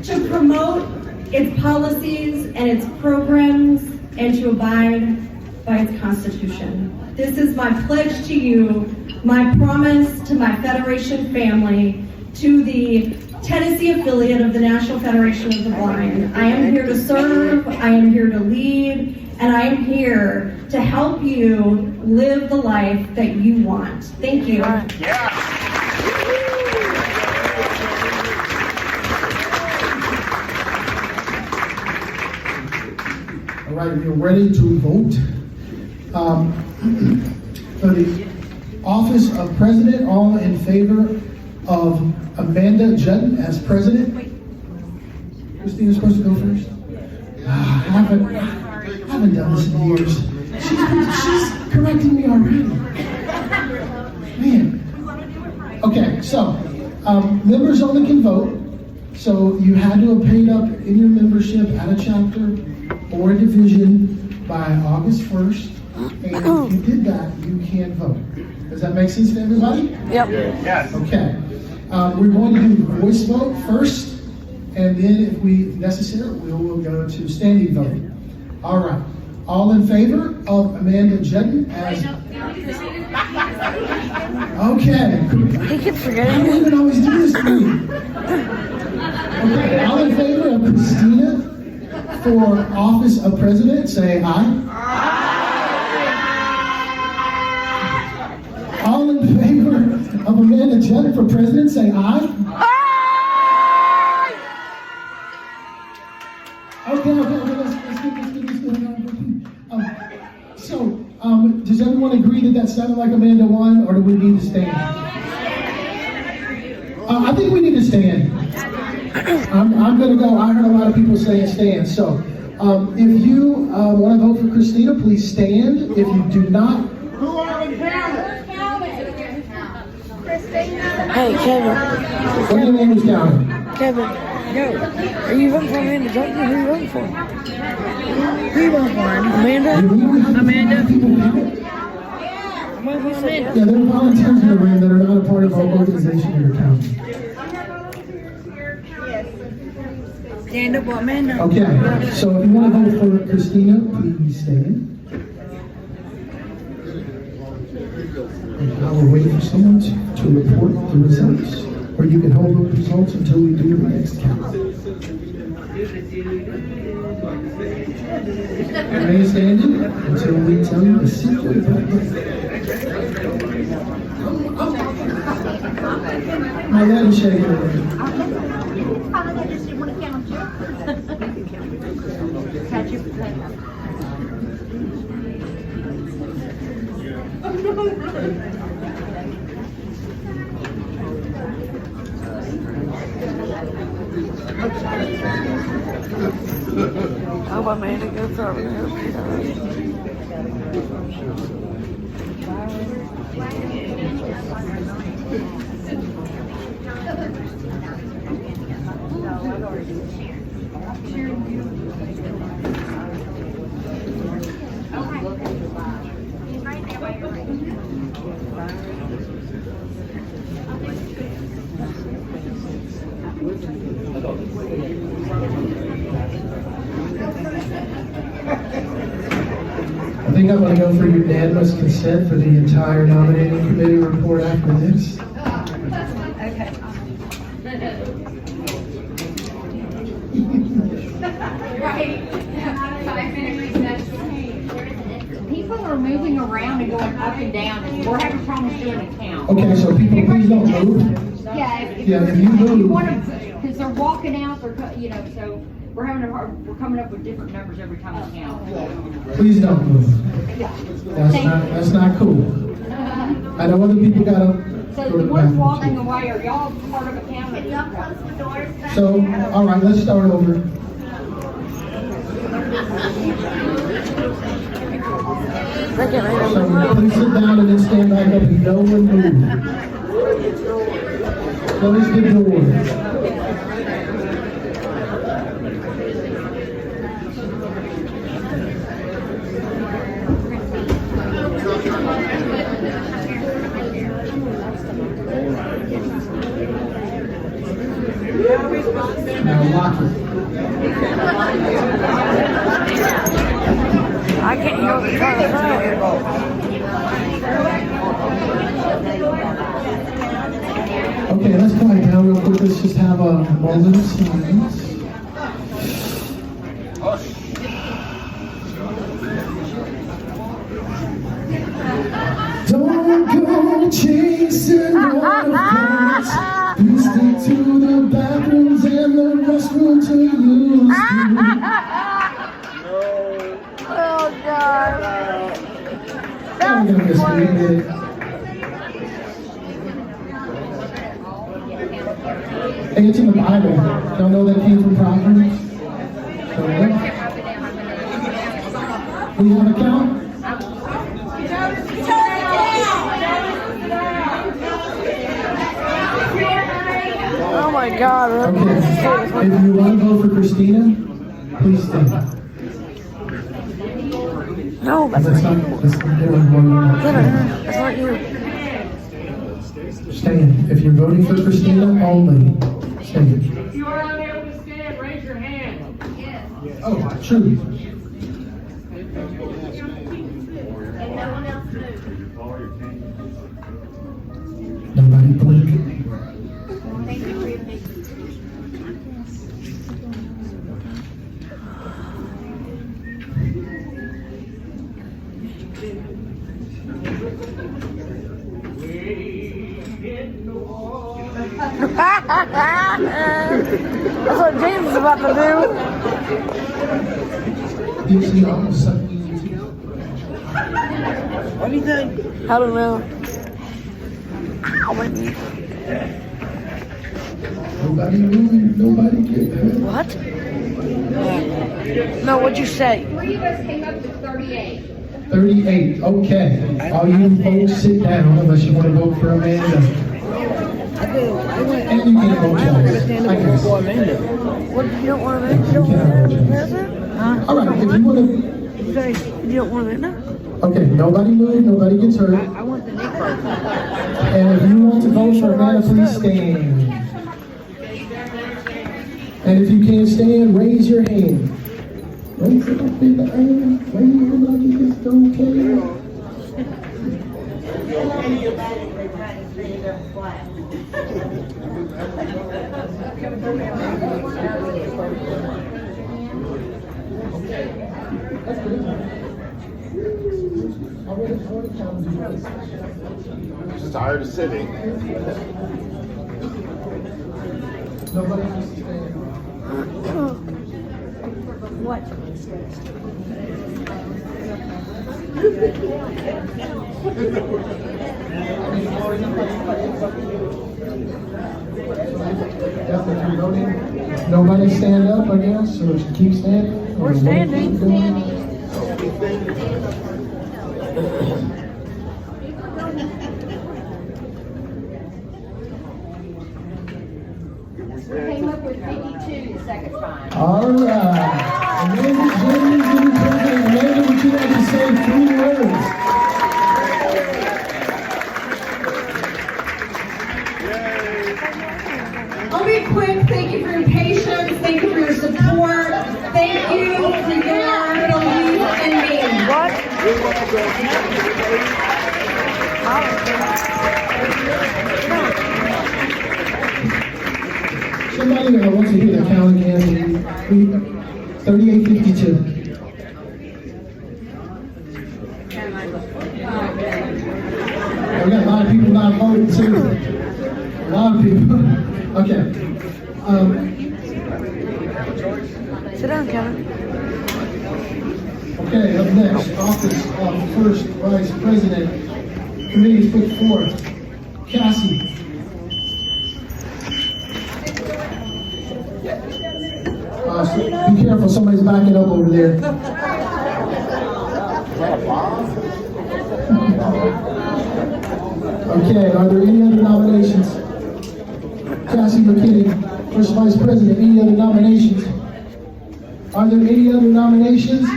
To promote its policies and its programs and to abide by its Constitution. This is my pledge to you, my promise to my Federation family, to the Tennessee affiliate of the National Federation of the Blind. I am here to serve, I am here to lead, and I am here to help you live the life that you want. Thank you. All right, we're ready to vote. For the office of president, all in favor of Amanda Judd as president? Christina's supposed to go first? I haven't done this in years. She's correcting me already. Man. Okay, so members only can vote. So you had to have paid up in your membership at a chapter or a division by August 1st. And if you did that, you can vote. Does that make sense to everybody? Yep. Yes. Okay. We're going to do voice vote first, and then if we necessary, we will go to standing vote. All right. All in favor of Amanda Judd as... Okay. He keeps I forgetting. don't even always do this to me. Okay. All in favor of Christina for office of president, say aye. All in favor of Amanda Judd for president, say aye. Okay, let's get this going on. So, does everyone agree that that sounded like Amanda won, or do we need to stand? I think we need to stand. I'm going to go. I heard a lot of people saying stand. So, if you want to vote for Christina, please stand. If you do not, Hey, Kevin. what do you name is counted? Kevin, yo, are you voting for Amanda Johnson? Who are you voting for? Who are you voting for? Amanda? Amanda? People count? I'm voting for Amanda. Yeah, there are volunteers in the room that are not a part of our organization in your county. Stand up for Amanda. Okay, so if you want to vote for Christina, please stand. And I will wait for someone to report the results, or you can hold the results until we do the next count. Remain standing until we tell you the secret about my leg is shaking already. I just didn't want to count you. Catch you. I hope Amanda goes over there. I think I'm going to go for unanimous consent for the entire nominating committee report after this. People are moving around and going up and down, and we're having problems doing a count. Okay, so people, please don't move. Yeah, if you you move. want to, because they're walking out, so we're we're coming up with different numbers every time we count. Please don't move. That's not cool. I know other people got to. So the ones walking away, are y'all part of a count? Can y'all close the doors? So, all right, let's start over. So please sit down and then stand back up and no one move. Close the door. Now lock it. I can't hear what you're trying to say. Okay, let's quiet down real quick. Let's just have a moment of silence. Don't go chasing waterfalls. Please stick to the bathrooms and the restroom to use. Oh, God. I'm gonna miss you a minute. Hey, it's in the Bible. Don't know that came from Proverbs? Don't know. We have a count? Oh, my God. Okay. If you want to vote for Christina, please stand. No, that's Let's not not, you. let's not do one. That's not you. Stand. If you're voting for Christina only, stand. If you are unable to stand, raise your hand. Oh, true. Nobody blink. That's what James is about to do. You see almost something. What do you think? I don't know. Ow, my knee. Nobody moving, nobody get hurt. What? No, what'd you say? 3 of us came up to 38. 38, okay. All you folks sit down unless you want to vote for Amanda. And you can vote twice. I guess. What, you don't want to you don't want to All right, if you want to. You don't want to Okay, nobody move, nobody gets hurt. I want the knee first. And if you want to vote for Amanda, please stand. And if you can't stand, raise your hand. Raise it up in the air. Raise it like it's okay. Just tired of sitting. Nobody has to stand. What? Nobody stand up, I guess, or keep standing? We're standing. We came up with 52 the second time. All right. Amanda, would you like to say 3 words? I'll be quick. Thank you for your patience. Thank you for your support. Thank you for your belief in me. What? Somebody wants to hear the count again. 3852. We got a lot of people not voting too. A lot of people. Okay. Sit down, Kevin. Okay, up next, office of first vice president. Committee put forth. Cassie. Be careful, somebody's backing up over there. Is that a box? Okay, are there any other nominations? Cassie McKinney, First Vice President, any other nominations? Are there any other nominations?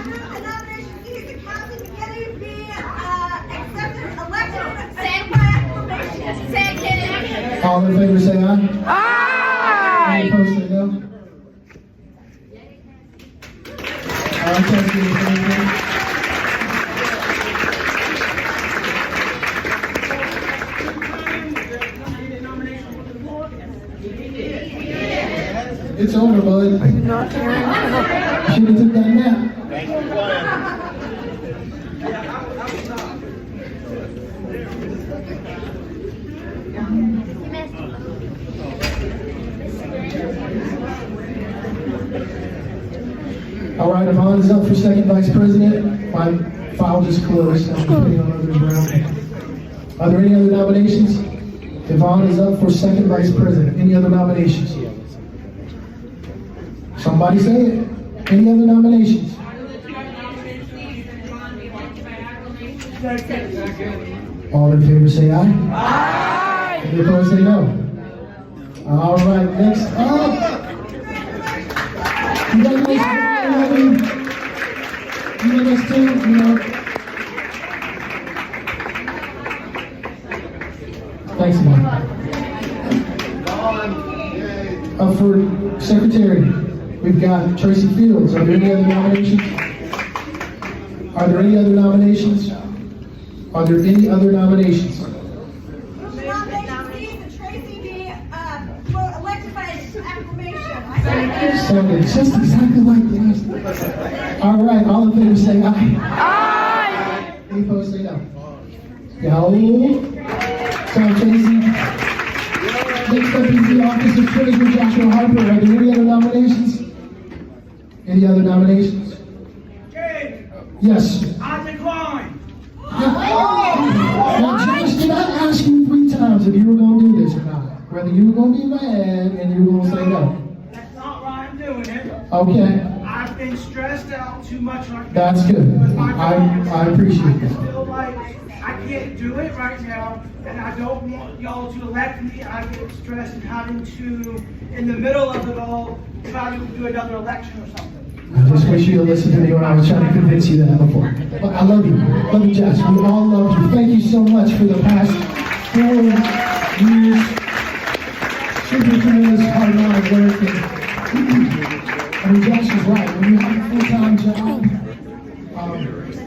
All in favor say aye. Aye! Any opposed say no. Thank you. It's over, bud. Are you not hearing? Should have took that nap. Thanks for playing. All right, Yvonne is up for second vice president. My file just closed. I'm putting on others around. Are there any other nominations? Yvonne is up for second vice president. Any other nominations? Somebody say it. Any other nominations? All in favor say aye. Aye! Any opposed say no. All right, next up. Congratulations, you guys too, you know. Thanks, Mark. Up for secretary, we've got Tracy Fields. Are there any other nominations? Are there any other nominations? Are there any other nominations? Sounded just exactly like last. All right, all in favor say aye. Aye! Any opposed say no. Go. Tom Tracy. Next up is the office of Treasurer Joshua Harper. Are there any other nominations? Any other nominations? Yes. I decline. Now, Josh, did I ask you 3 times if you were going to do this or not? Whether you were going to be mad and you were going to say no. That's not why I'm doing it. Okay. I've been stressed out too much right now. That's good. I appreciate I just that. feel like I can't do it right now, and I don't want y'all to elect me. I get stressed and having to, in the middle of it all, try to do another election or something. I just wish you had listened to me when I was trying to convince you that before. But I love you. Love you, Josh. We all love you. Thank you so much for the past 4 years. Super tremendous hard work. I mean, Josh is right. When you have a full-time job,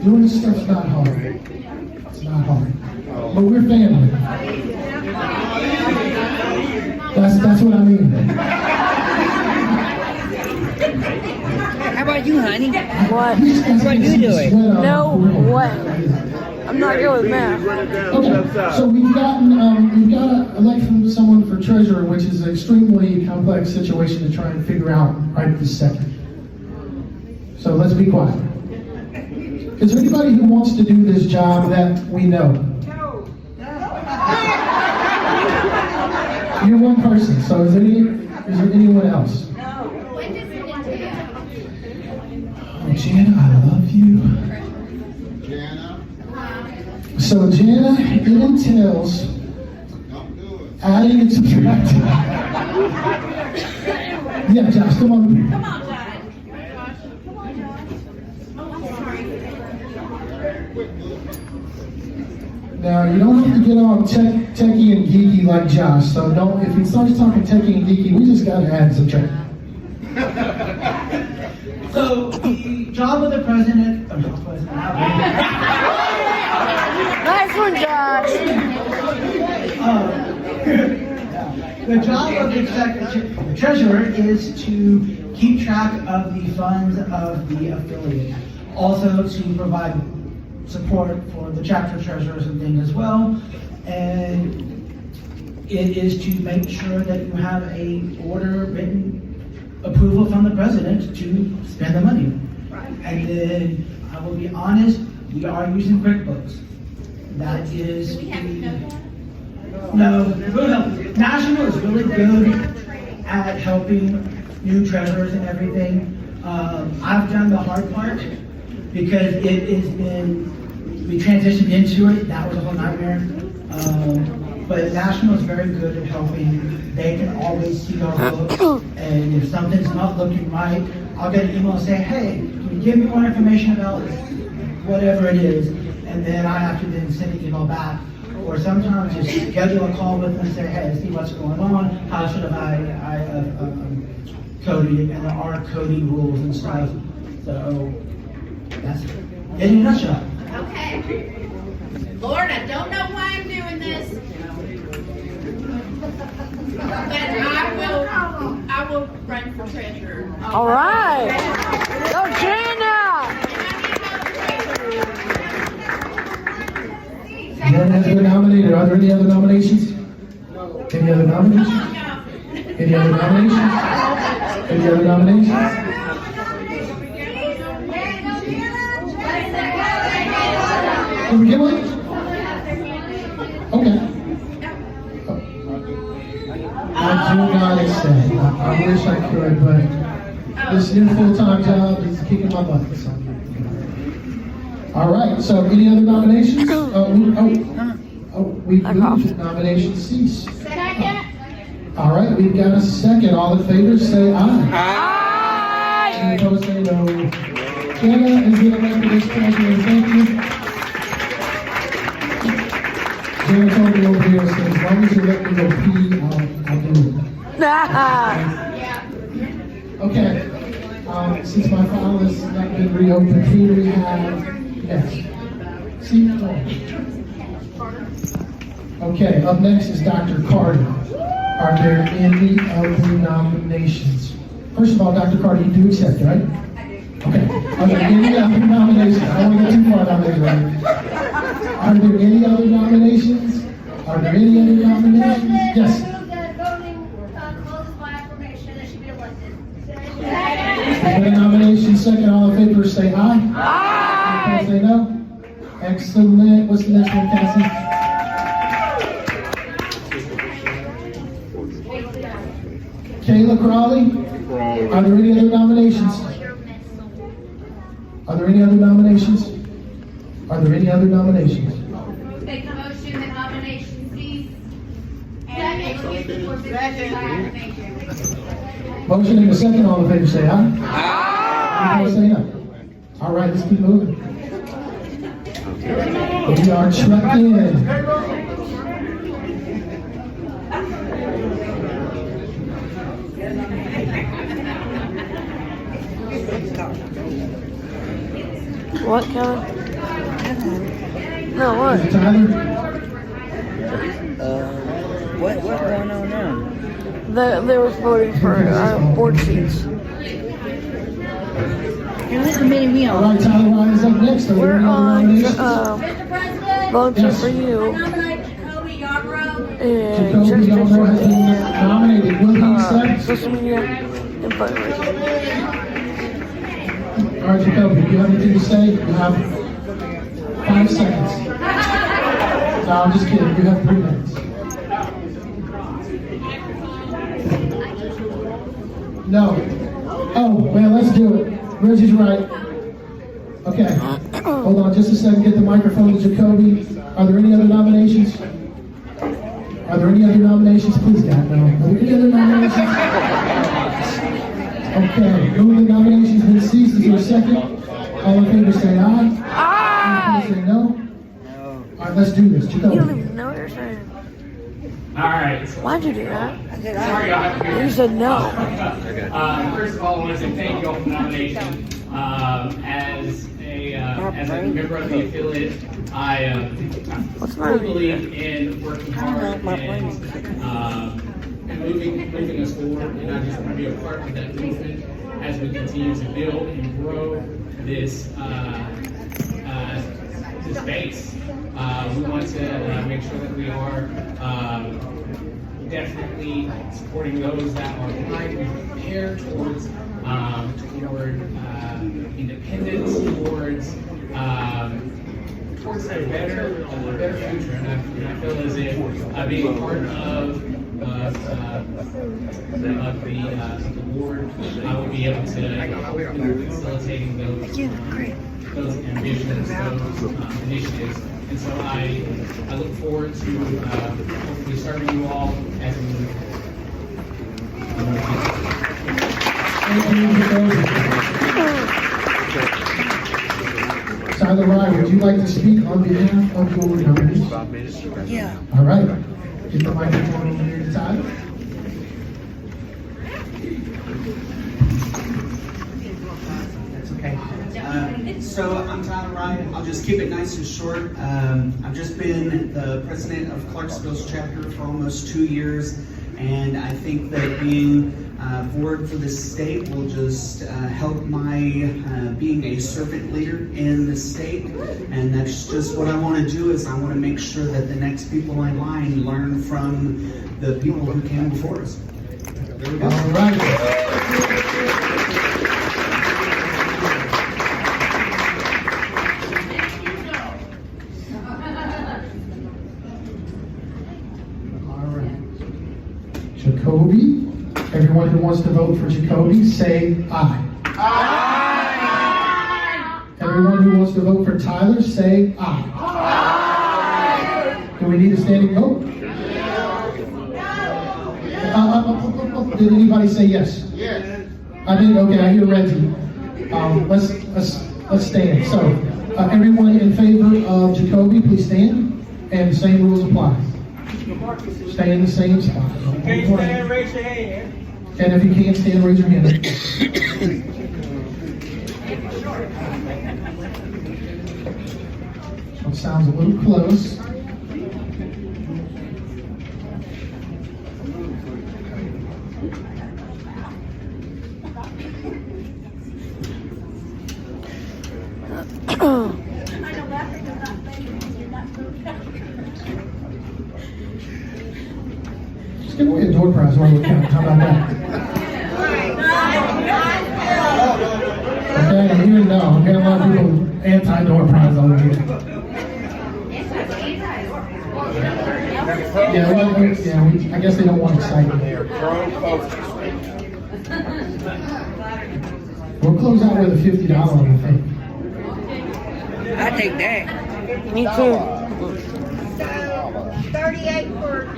doing this stuff's not hard. It's not hard. But we're family. That's what I mean. How about you, honey? What? What are you doing? No way. I'm not good with math. Okay, so we've got to elect someone for treasurer, which is an extremely complex situation to try and figure out right this second. So let's be quiet. Is there anybody who wants to do this job that we know? You're one person, so is there anyone else? Oh, Jana, I love you. So Jana, it entails adding and subtracting. Yeah, Josh, come on. Come on, Dad. Come on, Dad. Oh, I'm sorry. Now, you don't have to get all techie and geeky like Josh, so don't, if he starts talking techie and geeky, we just gotta add and subtract. So, the job of the president, Nice one, Josh. the job of the treasurer is to keep track of the funds of the affiliate. Also to provide support for the chapter treasurers and things as well. And it is to make sure that you have a order written approval from the president to spend the money. And then I will be honest, we are using QuickBooks. That is no, we'll help you. National is really good at helping new treasurers and everything. I've done the hard part because it has been, we transitioned into it. That was a whole nightmare. But National is very good at helping. They can always see our books, and if something's not looking right, I'll get an email and say, hey, can you give me more information about whatever it is? And then I have to then send an email back. Or sometimes just schedule a call with them and say, hey, see what's going on, how should I code it, and there are coding rules and stuff. So that's it in a nutshell. Okay. Lord, I don't know why I'm doing this. But I will run for treasurer. All right. Go, Jenna. One has been nominated. Are there any other nominations? Any other nominations? Any other nominations? Any other nominations? Can we get one? Okay. I do not accept. I wish I could, but this new full-time job is kicking my butt. So. All right. So, any other nominations? We've moved. Nominations cease. Second. All right. We've got a second. All in favor, say aye. Aye. Any opposed, say no. Jenna is the elected as president. Thank you. Jenna told me over here, so as long as you let me go pee, I'll do it. Okay. Since my file has not been reopened, who do we have next? See? Okay, up next is Dr. Carter. Are there any other nominations? First of all, Dr. Carter, you do accept, right? Okay. Are there any other nominations? I don't want to get too far down there, right? Are there any other nominations? Are there any other nominations? Yes. The nomination second. All in favor, say aye. Aye. Say no. Excellent. What's the next one, Cassie? Kayla Crawley. Are there any other nominations? Are there any other nominations? Are there any other nominations? Make a motion that nomination cease. And make a Motion in a second. All in favor, say aye. Aye. Say no. All right, let's keep moving. We are trucked in. What, Kevin? No, what? Tyler? What's going on now? They were voting for board seats. You're listening me All on. right, Tyler Ryan is up next. Are there We're any other on nominations? volunteer Yes. for you. And Jacoby Yarbrough has been nominated. Will he accept? social media and fundraising. All right, Jacoby, do you have anything to say? You have 5 seconds. No, I'm just kidding. You have 3 minutes. No. Oh, well, let's do it. Reggie's right. Okay. Hold on just a second. Get the microphone to Jacoby. Are there any other nominations? Are there any other nominations? Please, God, no. Are there any other nominations? Okay. Move the nominations been ceased. Is there a second? All in favor say aye. Aye. All in favor say no. No. All right, let's do this. You don't Jacoby. even know what you're saying. All right. Why'd you do that? Sorry, y'all have to hear You this. said no. First of all, I want to say thank you all for the nomination. As a member of the affiliate, I believe in working hard and moving us forward. And I just want to be a part of that movement as we continue to build and grow this base. We want to make sure that we are definitely supporting those that are trying to prepare towards independence, towards a better future. And I feel as if being part of the board, I will be able to facilitating those ambitions, those initiatives And so I look forward to hopefully serving you all as we move forward. Tyler Rye, would you like to speak on behalf of your nominees? Yeah. All right. Get the microphone over here to Tyler. That's okay. So I'm Tyler Ryan. I'll just keep it nice and short. I've just been the president of Clarksville's chapter for almost 2 years, and I think that being board for the state will just help my being a servant leader in the state, and that's just what I want to do. Is I want to make sure that the next people in line learn from the people who came before us. There we go. All right. Jacoby. Everyone who wants to vote for Jacoby, say aye. Aye. Everyone who wants to vote for Tyler, say aye. Aye. Do we need a standing vote? Did anybody say yes? Yes. I did. Okay, I hear Reggie. Let's stand. So, everyone in favor of Jacoby, please stand, and the same rules apply. Stay in the same spot. Can't stand, raise your hand. And if you can't stand, raise your hand. That sounds a little close. Just give away a door prize while we're counting. How about that? Okay, I'm hearing no. I'm hearing a lot of people anti-door prize over here. Yeah, well, I guess they don't want excitement. We'll close out with a $50, I think. I take that. Me too. 38 for.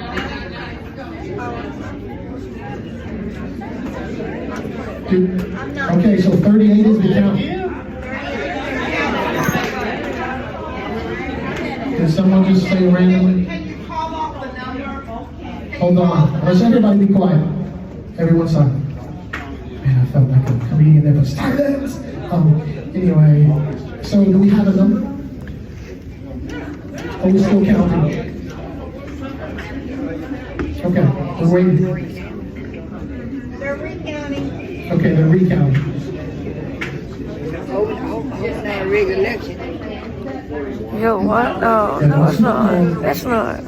Okay, so 38 is the count. Can someone just say randomly? Hold on. Let's everybody be quiet. Everyone silent. Man, I felt like a comedian there, but silence. Anyway, so do we have a number? Are we still counting? Okay, we're waiting. They're recounting. Okay, they're recounting. It's not a rigged election. Yo, what? No, no, it's not. That's not.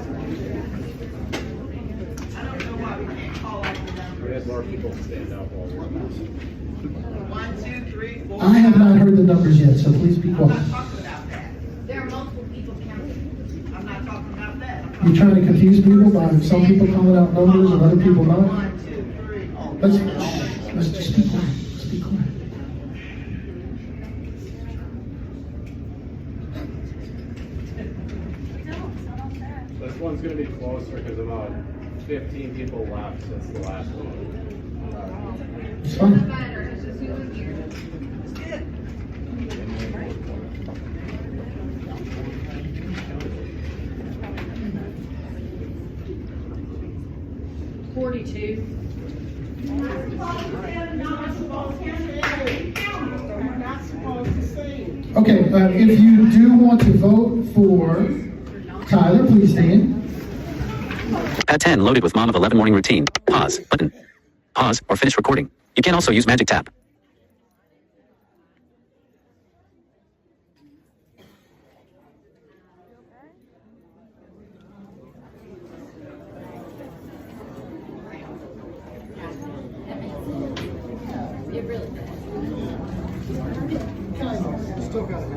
I have not heard the numbers yet, so please be quiet. There are multiple people counting. I'm not talking about that. You're trying to confuse people by some people calling out numbers and other people not? Let's just be quiet. Let's be quiet. This one's going to be closer because about 15 people left since the last one. It's fine. Okay, if you do want to vote for Tyler, please stand. Pad 10 loaded with mom of 11 morning routine. Pause button. Pause or finish recording. You can also use magic tap. Still got it.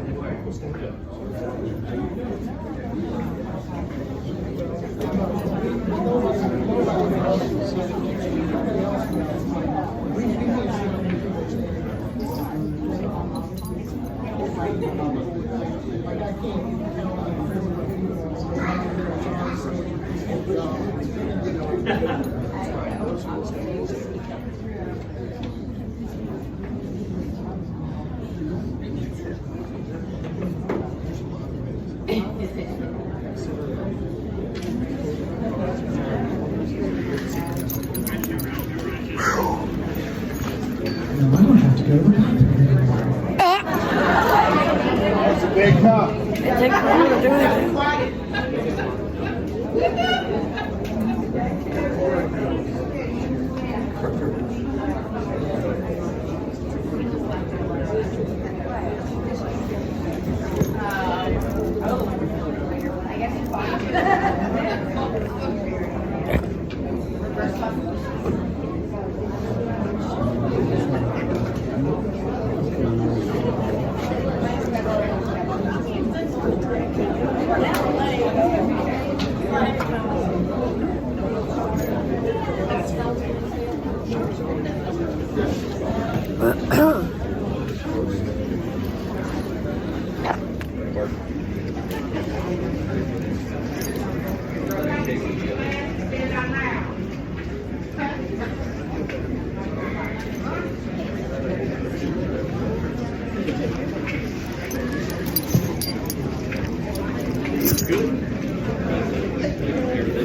Big cup. It takes forever to do anything.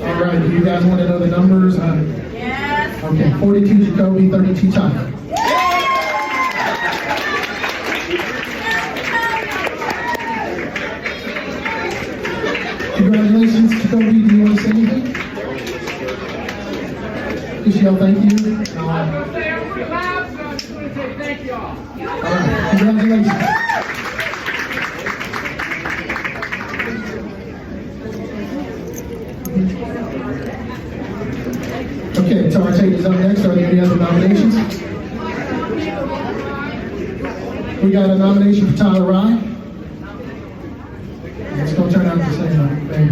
All right, do you guys want to know the numbers? Yes. Okay, 42 Jacoby, 32 Tyler. Congratulations, Jacoby. Do you want to say anything? Just yell thank you. All right, congratulations. Okay, Tara Tate is up next. Are there any other nominations? We got a nomination for Tyler Rye. It's going to turn out the same thing.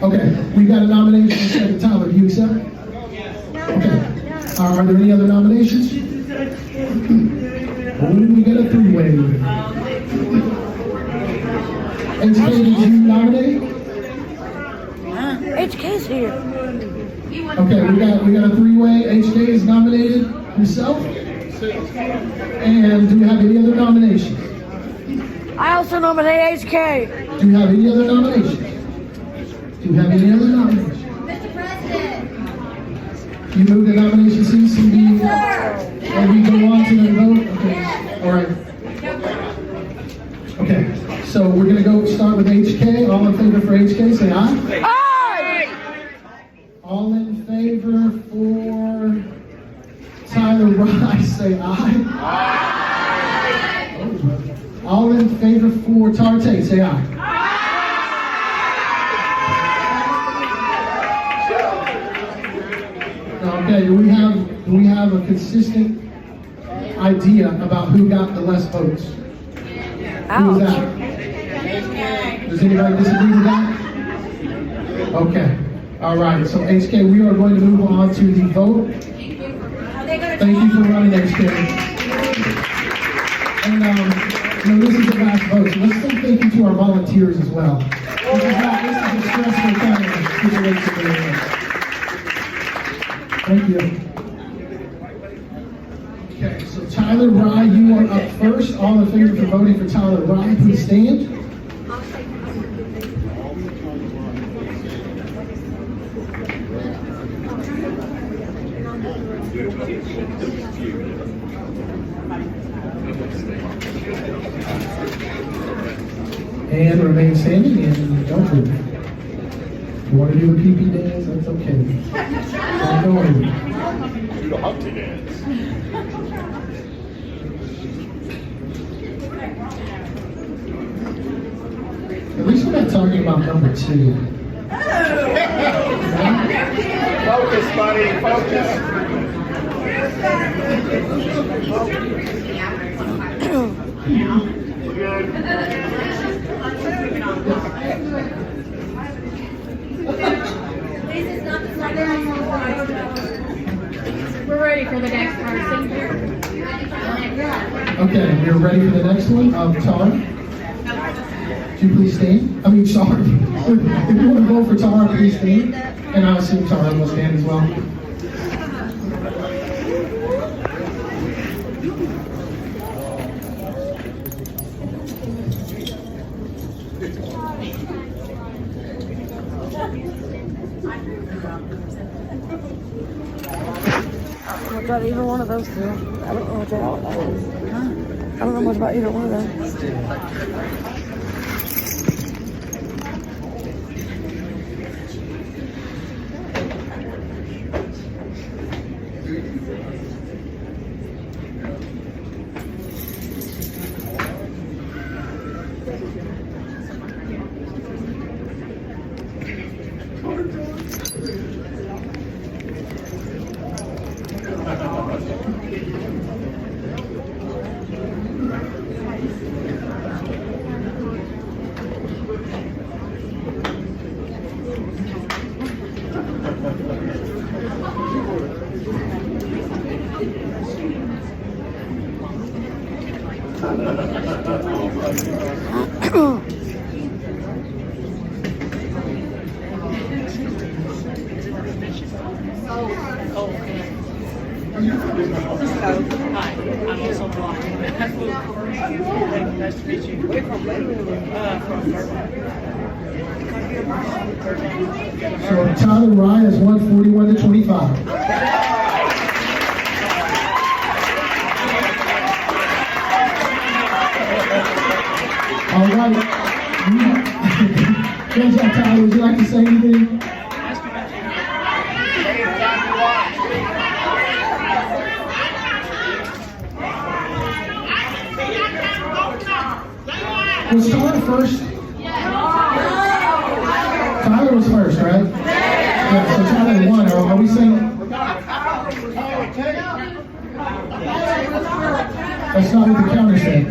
Okay, we got a nomination for Tyler. Do you accept? Okay. Are there any other nominations? Oh, we got a three-way. HK, did you nominate? HK's here. Okay, we got a three-way. HK is nominated himself. And do we have any other nominations? I also nominate HK. Do you have any other nominations? Do you have any other nominations? Mr. President. You move the nomination cease and be, and we go on to the vote? Okay, all right. Okay, so we're gonna go start with HK. All in favor for HK, say aye. Aye! All in favor for Tyler Rye, say aye. Aye. All in favor for Tara Tate, say aye. Okay, do we have a consistent idea about who got the less votes? Who is that? Does anybody disagree with that? Okay. All right. So HK, we are going to move on to the vote. Thank you for running, HK. And this is the last vote. So let's say thank you to our volunteers as well. This is a stressful kind of situation. Thank you. Okay, so Tyler Rye, you are up first. All in favor for voting for Tyler Rye, please stand. And remain standing and don't move. You want to do a pee-pee dance? That's okay. Don't worry. Do the Humpty dance. At least we're not talking about number 2. Focus, buddy, focus. Good. We're ready for the next person. Okay, we're ready for the next one. Tara, would you please stand? I mean, sorry. If you want to vote for Tara, please stand. And I assume Tara will stand as well. What about either one of those two? I don't know what that is. I don't know much about either one of them. Hi, I'm also blocking. Nice to meet you. So Tyler Ryan is 141 to 25. All right. Good job, Tyler. Would you like to say anything? Was Tyler first? Tyler was first, right? Yeah, so Tyler won. Are we saying? That's not what the counter said.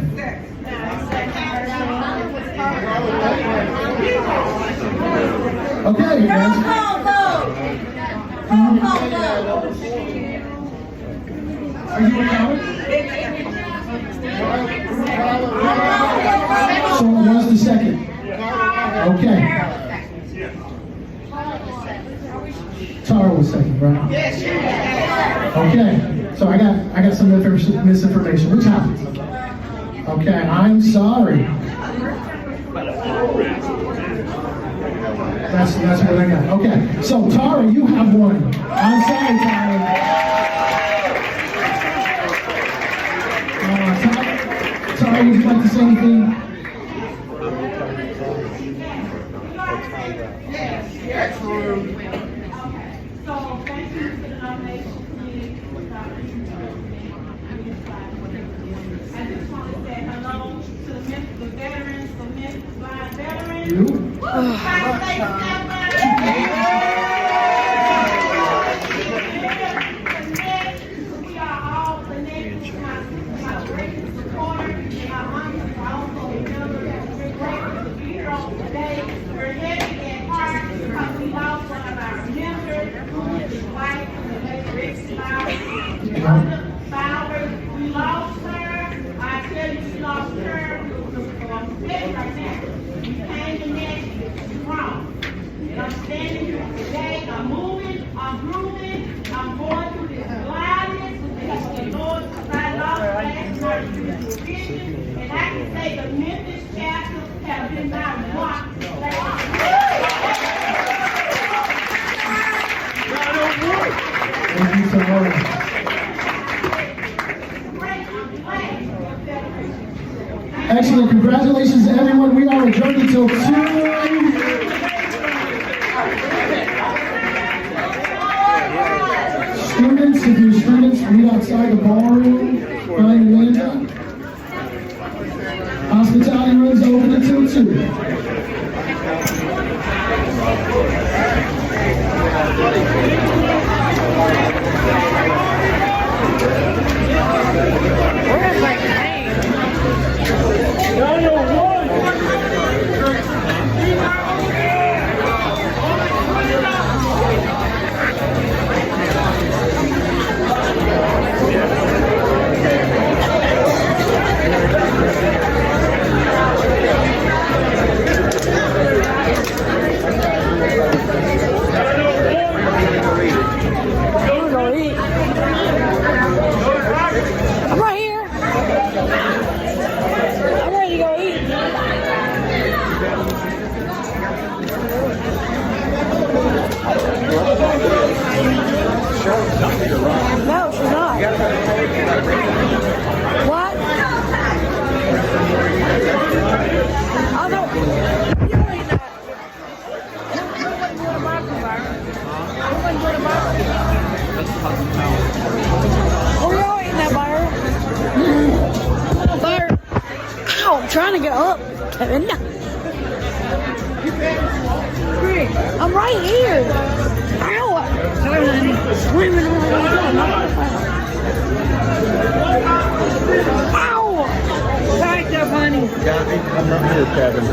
Okay, guys. Are you a coward? So what's the second? Okay. Tara was second, right? Okay. So I got some misinformation. Which happened? Okay, I'm sorry. That's what I got. Okay. So Tara, you have won. I'm sorry, Tara. Tara, would you like to say anything? So thank you for the nomination committee. I just want to say hello to the veterans, the Memphis Blind We are all connected. My greatest supporter and my honest also remember that we're grateful to be here on today. We're heavy at heart because we lost one of our members, who is his wife, the late Rex Bowers. We lost her. I tell you, we lost her. Right now. We came in there strong. And I'm standing here today. I'm moving. I'm grooving. I'm going through this blindness with the help of the Lord because I lost last night through this vision. And I can say the Memphis chapter has been my rock. Thank you so much. Excellent. Congratulations to everyone. We are adjourned until 2. Students, if you're students, meet outside the ballroom behind Amanda. Hospitality runs over until 2. Where's my name? trying to get up, Kevin. I'm right here. Ow! Sorry, honey. Swimming around. Ow! Back up, honey. Got me. I'm not here, Kevin.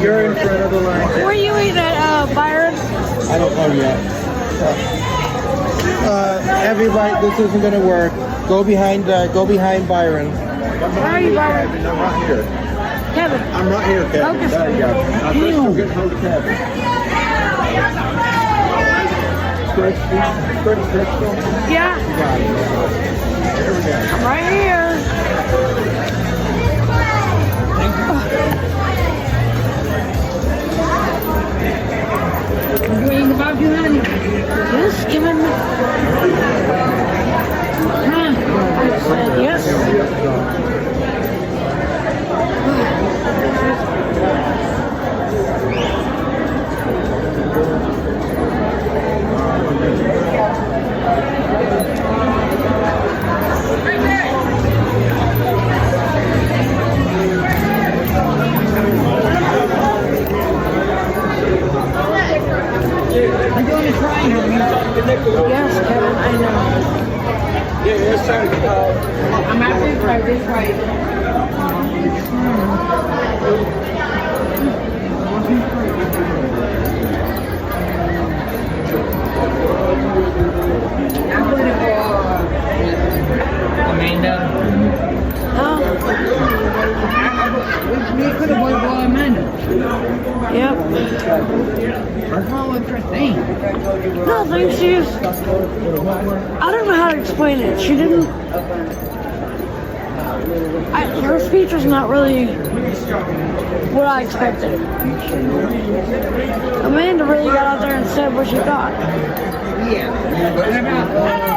You're in front of the line. Where you eat at, Byron? I don't know yet. Everybody, this isn't gonna work. Go behind Byron. Where are you, Byron? I'm not here. Kevin. I'm not here, Kevin. Focus. There you go. Now Crystal, get hold of Kevin. Crystal? Yeah. You got it. Here we go. I'm right here. I'm doing about you, honey. Just giving me. Huh? I said yes. I'm doing a triangle. Yes, Kevin, I know. Yeah, it's time to go. I'm out this way, this way. I'm going to go, Amanda. Huh? We could have went for Amanda. Yep. What's wrong with Christine? Nothing, she's... I don't know how to explain it. She didn't... her speech was not really what I expected. Amanda really got out there and said what she thought. Yeah.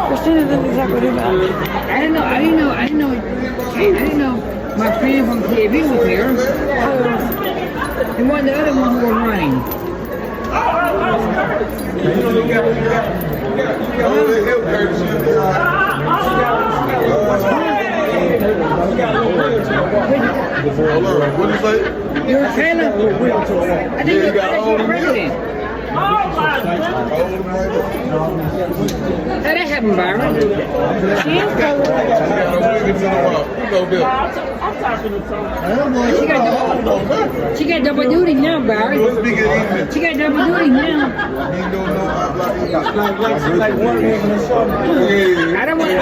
Christina didn't exactly do that. I didn't know my friend from TV was here. And one the other one who was running. What is it? You're Taylor. I think you're president. How that happened, Byron? She got double duty now, Byron. She got double duty now. I don't want to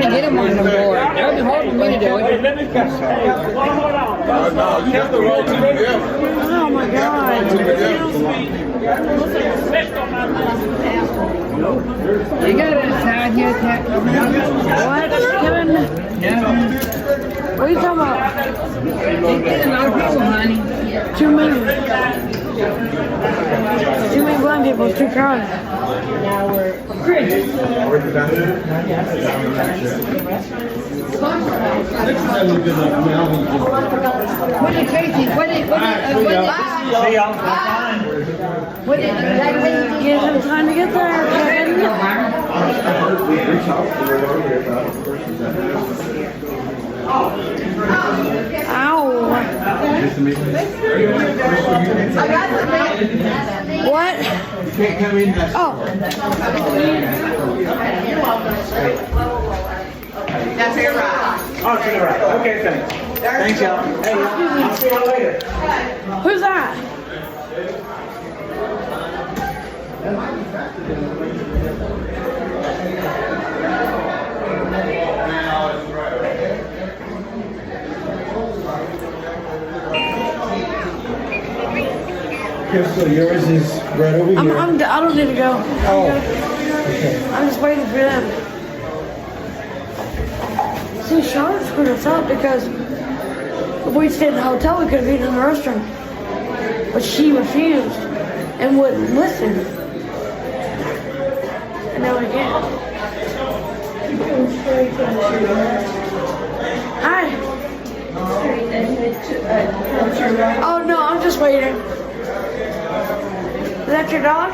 get him on the board. That would be hard for me to do it. Oh my God. You got a side here, Kat? What, Kevin? No. What are you talking about? There's a lot of people, honey. Too many. Too many blind people, too crowded. Chris. What did Casey, what did give him time to get there, Kevin? Ow. What? Oh. That's your right. Oh, to the right. Okay, thanks. Thanks, y'all. Hey, I'll see y'all later. Who's that? Crystal, yours is right over here. I don't need to go. Oh, okay. I'm just waiting for them. See, Charlotte screwed us up because if we stayed in the hotel, we could have eaten in the restaurant. But she refused and wouldn't listen. And now we can't. Hi. Oh no, I'm just waiting. Is that your dog?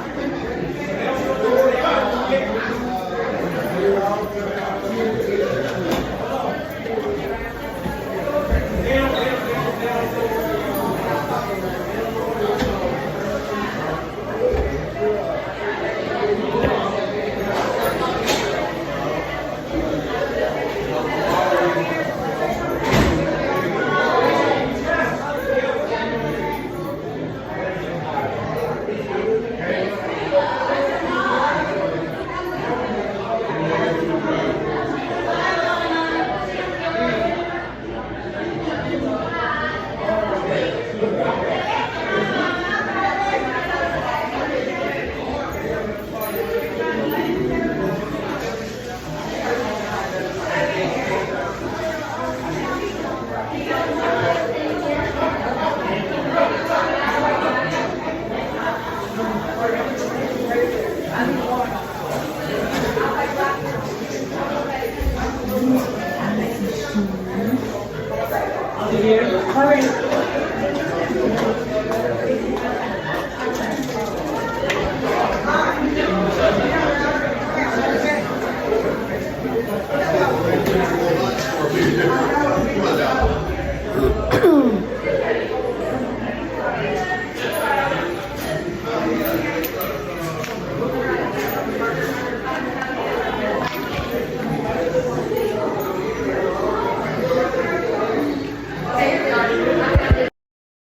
All right.